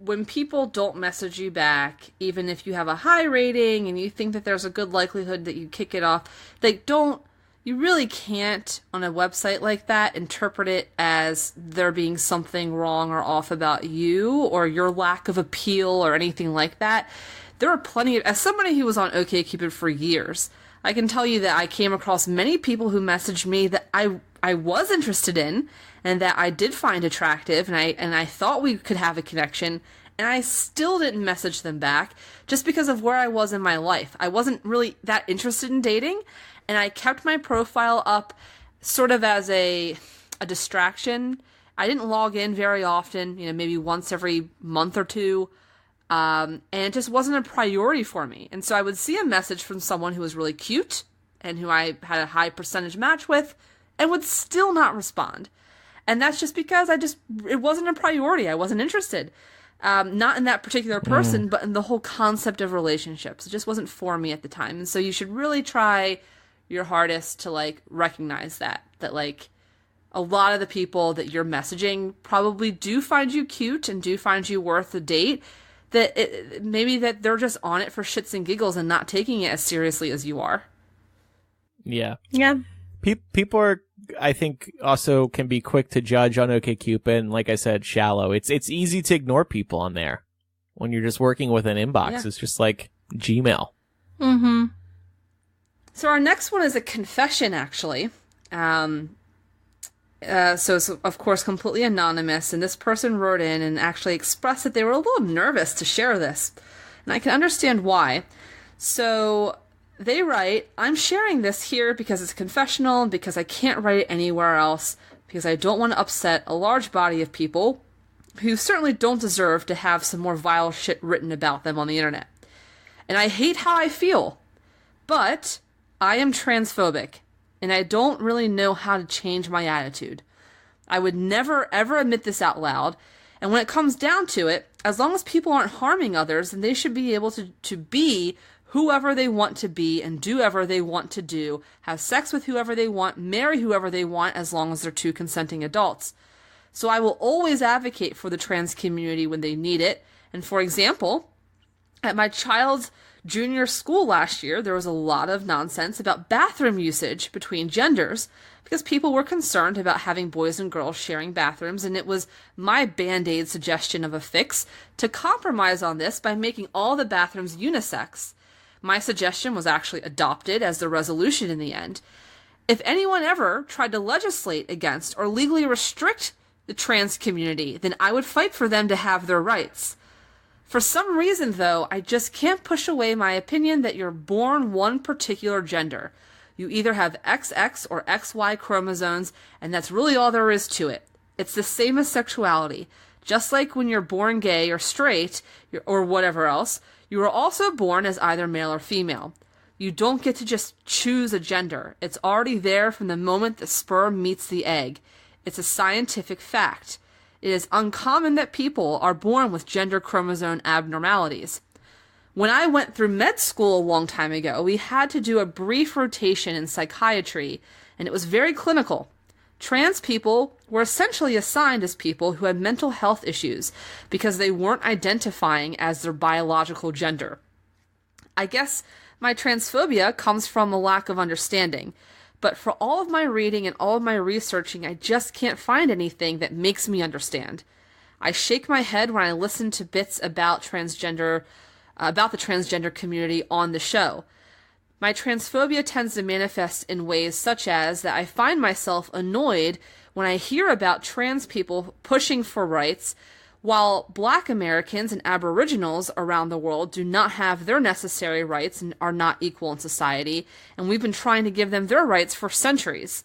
when people don't message you back, even if you have a high rating and you think that there's a good likelihood that you kick it off, you really can't, on a website like that, interpret it as there being something wrong or off about you or your lack of appeal or anything like that. There are plenty of, as somebody who was on OkCupid for years, I can tell you that I came across many people who messaged me that I was interested in and that I did find attractive, and I thought we could have a connection, and I still didn't message them back just because of where I was in my life. I wasn't really that interested in dating, and I kept my profile up sort of as a distraction. I didn't log in very often, maybe once every month or two, and it just wasn't a priority for me. And so I would see a message from someone who was really cute and who I had a high percentage match with and would still not respond. And that's just because it wasn't a priority. I wasn't interested. Not in that particular person, but in the whole concept of relationships. It just wasn't for me at the time. And so you should really try your hardest to recognize that a lot of the people that you're messaging probably do find you cute and do find you worth a date, maybe that they're just on it for shits and giggles and not taking it as seriously as you are. Yeah. Yeah. People are I think also can be quick to judge on OkCupid, and like I said, shallow. It's easy to ignore people on there when you're just working with an inbox. Yeah. It's just like Gmail. Mm-hmm. So our next one is a confession, actually. So it's, of course, completely anonymous, and this person wrote in and actually expressed that they were a little nervous to share this. And I can understand why. So they write, I'm sharing this here because it's confessional, because I can't write it anywhere else, because I don't want to upset a large body of people who certainly don't deserve to have some more vile shit written about them on the internet. And I hate how I feel, but I am transphobic, and I don't really know how to change my attitude. I would never, ever admit this out loud, and when it comes down to it, as long as people aren't harming others, then they should be able to be whoever they want to be and do whatever they want to do, have sex with whoever they want, marry whoever they want, as long as they're two consenting adults. So I will always advocate for the trans community when they need it, and for example, at my child's junior school last year, there was a lot of nonsense about bathroom usage between genders because people were concerned about having boys and girls sharing bathrooms, and it was my Band-Aid suggestion of a fix to compromise on this by making all the bathrooms unisex. My suggestion was actually adopted as the resolution in the end. If anyone ever tried to legislate against or legally restrict the trans community, then I would fight for them to have their rights. For some reason, though, I just can't push away my opinion that you're born one particular gender. You either have XX or XY chromosomes, and that's really all there is to it. It's the same as sexuality. Just like when you're born gay or straight, or whatever else, you are also born as either male or female. You don't get to just choose a gender. It's already there from the moment the sperm meets the egg. It's a scientific fact. It is uncommon that people are born with gender chromosome abnormalities. When I went through med school a long time ago, we had to do a brief rotation in psychiatry, and it was very clinical. Trans people were essentially assigned as people who had mental health issues because they weren't identifying as their biological gender. I guess my transphobia comes from a lack of understanding. But for all of my reading and all of my researching, I just can't find anything that makes me understand. I shake my head when I listen to bits about the transgender community on the show. My transphobia tends to manifest in ways such as that I find myself annoyed when I hear about trans people pushing for rights, while Black Americans and Aboriginals around the world do not have their necessary rights and are not equal in society, and we've been trying to give them their rights for centuries.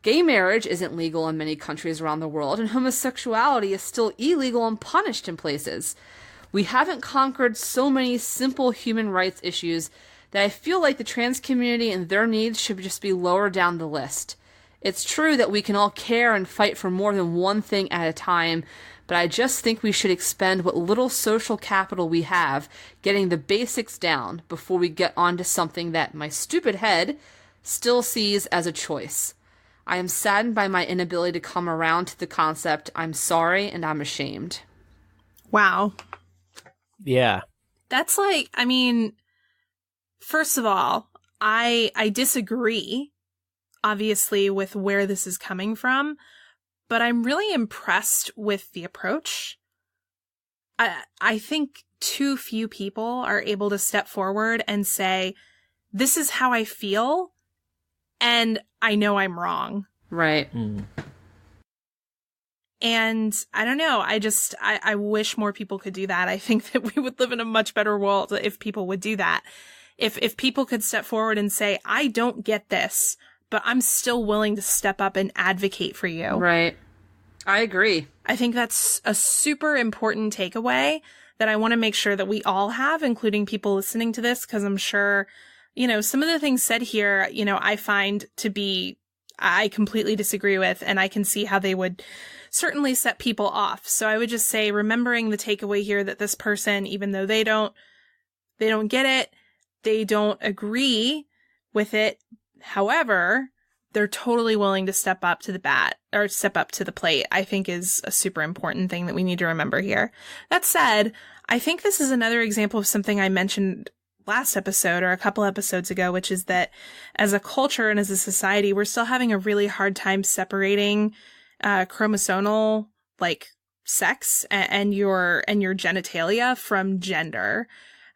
Gay marriage isn't legal in many countries around the world, and homosexuality is still illegal and punished in places. We haven't conquered so many simple human rights issues that I feel like the trans community and their needs should just be lower down the list. It's true that we can all care and fight for more than one thing at a time, but I just think we should expend what little social capital we have getting the basics down before we get on to something that my stupid head still sees as a choice. I am saddened by my inability to come around to the concept. I'm sorry and I'm ashamed. Wow. Yeah. That's like, I mean, first of all, I disagree, obviously, with where this is coming from, but I'm really impressed with the approach. I think too few people are able to step forward and say, this is how I feel, and I know I'm wrong. Right. And I don't know, I wish more people could do that. I think that we would live in a much better world if people would do that. If people could step forward and say, I don't get this, but I'm still willing to step up and advocate for you. Right. I agree. I think that's a super important takeaway that I want to make sure that we all have, including people listening to this, because I'm sure, some of the things said here, I find to be, I completely disagree with, and I can see how they would certainly set people off. So I would just say, remembering the takeaway here that this person, even though they don't get it, they don't agree with it. However, they're totally willing to step up to the plate, I think is a super important thing that we need to remember here. That said, I think this is another example of something I mentioned last episode or a couple episodes ago, which is that as a culture and as a society, we're still having a really hard time separating chromosomal like sex and your genitalia from gender.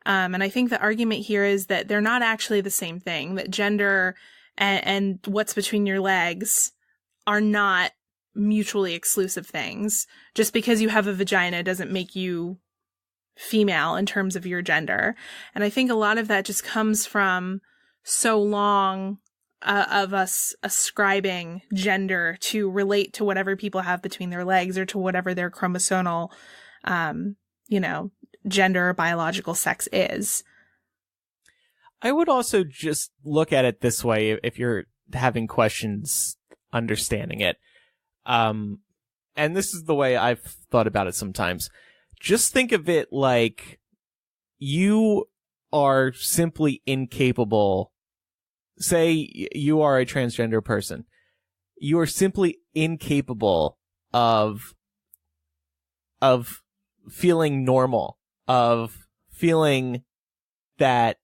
And I think the argument here is that they're not actually the same thing, that gender and what's between your legs are not mutually exclusive things. Just because you have a vagina doesn't make you female in terms of your gender. And I think a lot of that just comes from so long of us ascribing gender to relate to whatever people have between their legs or to whatever their chromosomal, gender or biological sex is. I would also just look at it this way if you're having questions understanding it. And this is the way I've thought about it sometimes. Just think of it like you are simply incapable. Say you are a transgender person. You are simply incapable of feeling normal, of feeling that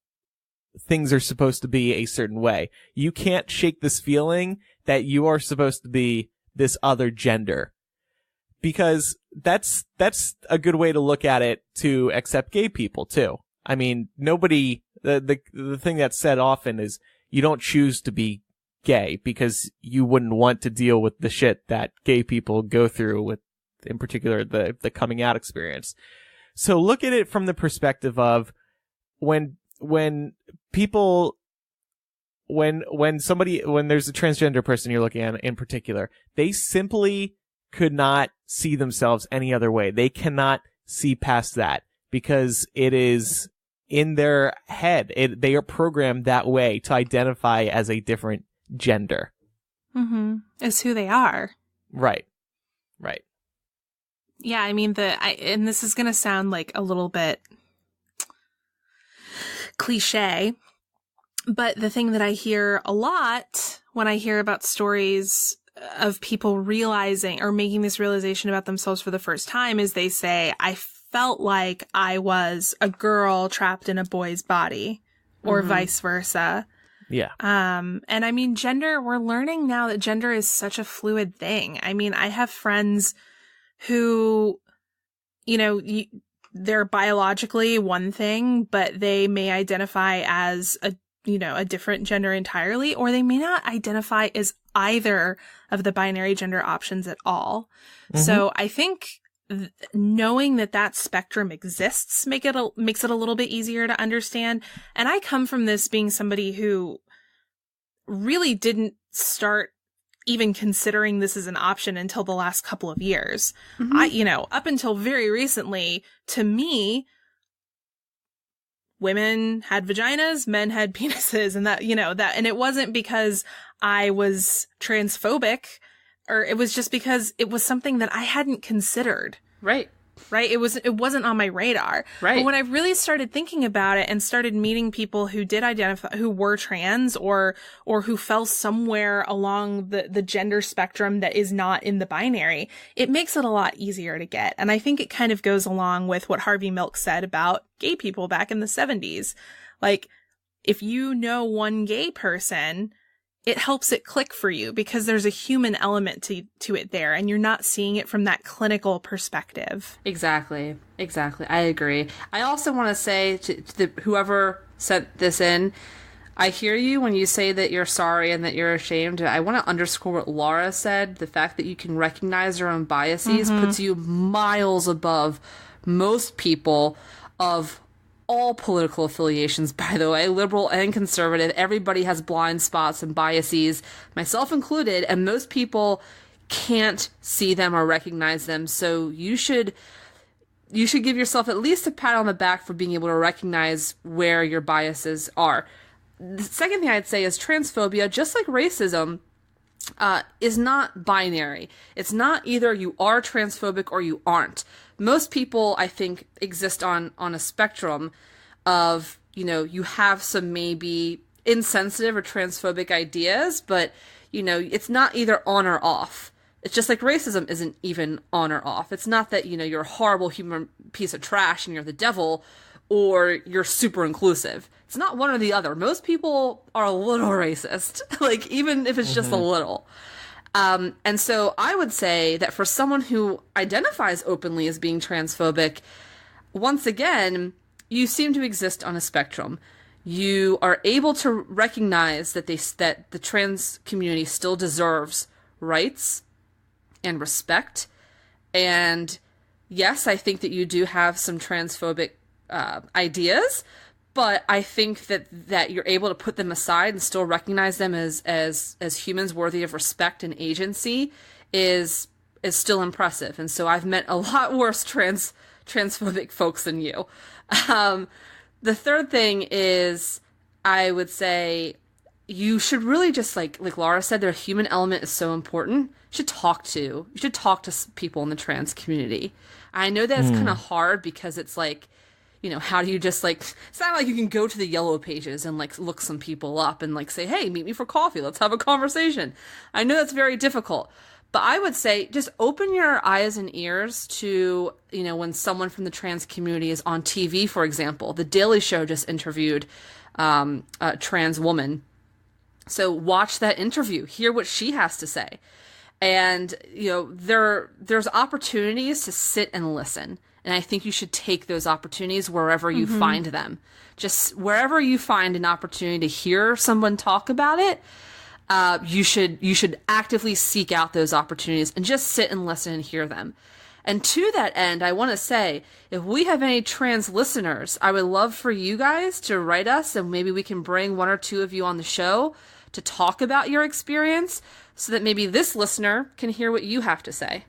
things are supposed to be a certain way. You can't shake this feeling that you are supposed to be this other gender. Because that's a good way to look at it to accept gay people too. I mean, nobody, the thing that's said often is you don't choose to be gay because you wouldn't want to deal with the shit that gay people go through with, in particular, the coming out experience. So look at it from the perspective of when there's a transgender person you're looking at in particular, they simply could not see themselves any other way. They cannot see past that because it is in their head. They are programmed that way to identify as a different gender. Mm-hmm. It's who they are. Right. Yeah, I mean, and this is going to sound like a little bit cliche, but the thing that I hear a lot when I hear about stories of people realizing or making this realization about themselves for the first time is they say, I felt like I was a girl trapped in a boy's body, or vice versa. Yeah. And I mean, we're learning now that gender is such a fluid thing. I mean, I have friends who, they're biologically one thing, but they may identify as a different gender entirely, or they may not identify as either of the binary gender options at all. Mm-hmm. So I think knowing that spectrum exists makes it a little bit easier to understand. And I come from this being somebody who really didn't start even considering this as an option until the last couple of years. Mm-hmm. Up until very recently, to me, women had vaginas, men had penises, and and it wasn't because I was transphobic, or it was just because it was something that I hadn't considered. Right. It wasn't on my radar. Right. But when I really started thinking about it and started meeting people who did identify, who were trans or who fell somewhere along the gender spectrum that is not in the binary, it makes it a lot easier to get. And I think it kind of goes along with what Harvey Milk said about gay people back in the 70s. Like, if you know one gay person, it helps it click for you because there's a human element to it there, and you're not seeing it from that clinical perspective. Exactly. I agree. I also want to say to whoever sent this in, I hear you when you say that you're sorry and that you're ashamed. I want to underscore what Laura said. The fact that you can recognize your own biases puts you miles above most people of all political affiliations, by the way, liberal and conservative. Everybody has blind spots and biases, myself included, and most people can't see them or recognize them. So you should give yourself at least a pat on the back for being able to recognize where your biases are. The second thing I'd say is transphobia, just like racism, is not binary. It's not either you are transphobic or you aren't. Most people, I think, exist on a spectrum of, you have some maybe insensitive or transphobic ideas, but, it's not either on or off. It's just like racism isn't even on or off. It's not that, you're a horrible human piece of trash and you're the devil, or you're super inclusive. It's not one or the other. Most people are a little racist, like even if it's just a little. And so I would say that for someone who identifies openly as being transphobic, once again, you seem to exist on a spectrum. You are able to recognize that that the trans community still deserves rights and respect. And yes, I think that you do have some transphobic ideas, but I think that you're able to put them aside and still recognize them as humans worthy of respect and agency is still impressive. And so I've met a lot worse transphobic folks than you. The third thing is, I would say you should really just like Laura said, their human element is so important. You should talk to people in the trans community. I know that's kind of hard because it's like, you know, how do you just like, it's not like you can go to the yellow pages and like look some people up and like say, hey, meet me for coffee. Let's have a conversation. I know that's very difficult, but I would say just open your eyes and ears to, you know, when someone from the trans community is on TV, for example. The Daily Show just interviewed a trans woman. So watch that interview, hear what she has to say. And, you know, there's opportunities to sit and listen. And I think you should take those opportunities wherever you find them. Just wherever you find an opportunity to hear someone talk about it, you should actively seek out those opportunities and just sit and listen and hear them. And to that end, I want to say, if we have any trans listeners, I would love for you guys to write us, and maybe we can bring one or two of you on the show to talk about your experience so that maybe this listener can hear what you have to say.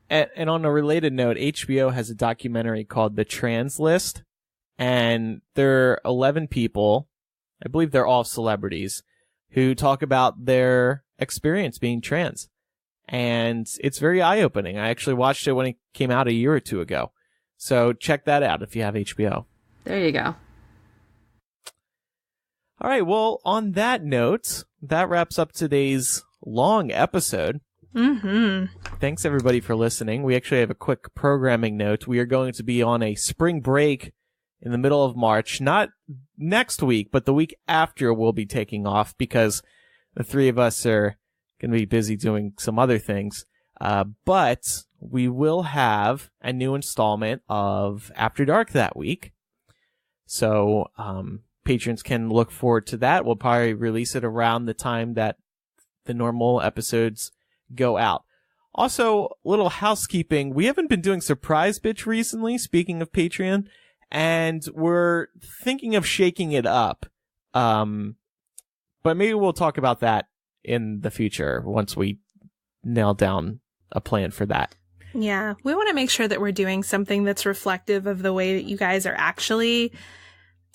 And on a related note, HBO has a documentary called The Trans List, and there are 11 people, I believe they're all celebrities, who talk about their experience being trans. And it's very eye-opening. I actually watched it when it came out a year or two ago. So check that out if you have HBO. There you go. All right, well, on that note, that wraps up today's long episode. Thanks, everybody, for listening. We actually have a quick programming note. We are going to be on a spring break in the middle of March. Not next week, but the week after we'll be taking off because the three of us are going to be busy doing some other things. But we will have a new installment of After Dark that week. So patrons can look forward to that. We'll probably release it around the time that the normal episodes go out. Also, little housekeeping. We haven't been doing Surprise Bitch recently, speaking of Patreon, and we're thinking of shaking it up. But maybe we'll talk about that in the future once we nail down a plan for that. Yeah, we want to make sure that we're doing something that's reflective of the way that you guys are actually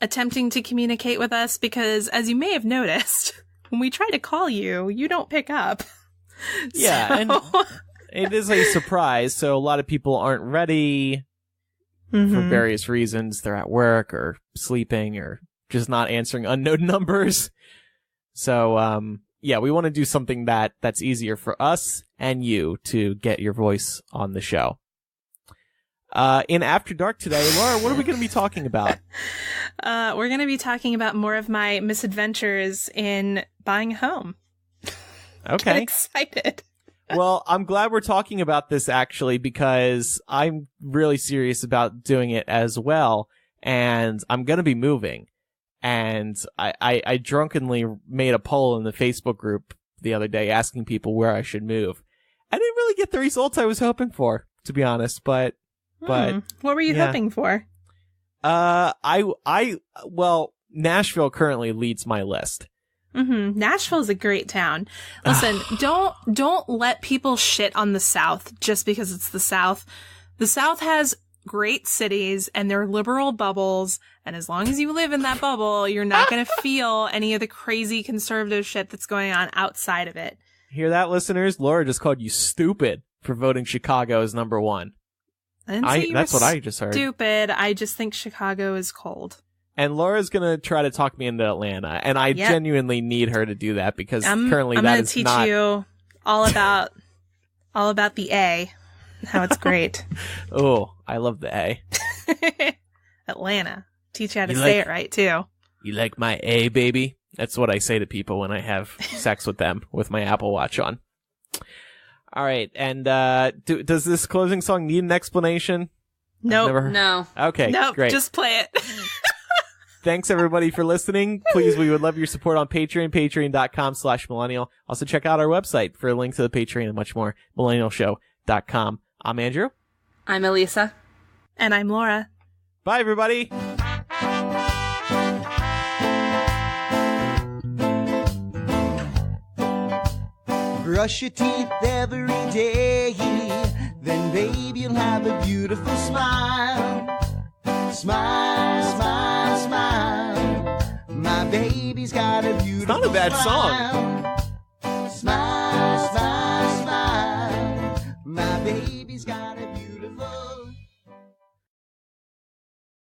attempting to communicate with us, because as you may have noticed, when we try to call you, you don't pick up. Yeah, and it is a surprise, so a lot of people aren't ready for various reasons. They're at work or sleeping or just not answering unknown numbers. So, yeah, we want to do something that's easier for us and you to get your voice on the show. In After Dark today, Laura, what are we going to be talking about? We're going to be talking about more of my misadventures in buying a home. Okay. Get excited. Well, I'm glad we're talking about this actually, because I'm really serious about doing it as well. And I'm going to be moving. And I drunkenly made a poll in the Facebook group the other day asking people where I should move. I didn't really get the results I was hoping for, to be honest, but what were you hoping for? Well, Nashville currently leads my list. Nashville is a great town. Listen, don't let people shit on the South just because it's the South. The South has great cities and they're liberal bubbles, and as long as you live in that bubble, you're not going to feel any of the crazy conservative shit that's going on outside of it. Hear that, listeners? Laura just called you stupid for voting Chicago as number one. That's what I just heard. Stupid. I just think Chicago is cold. And Laura's going to try to talk me into Atlanta, and I genuinely need her to do that because currently I'm that gonna is teach not... you all about the A, how it's great. Oh, I love the A. Atlanta. Teach you how to You say like- it right, too. You like my A, baby? That's what I say to people when I have sex with them with my Apple Watch on. All right, and does this closing song need an explanation? Nope. No. Okay, Nope, great. just play it. Thanks, everybody, for listening. Please, we would love your support on Patreon, patreon.com/millennial. Also, check out our website for a link to the Patreon and much more, millennialshow.com. I'm Andrew. I'm Elisa. And I'm Laura. Bye, everybody. Brush your teeth every day, then baby you'll have a beautiful smile. Smile, smile, smile. My baby's got a beautiful It's not a bad song. smile.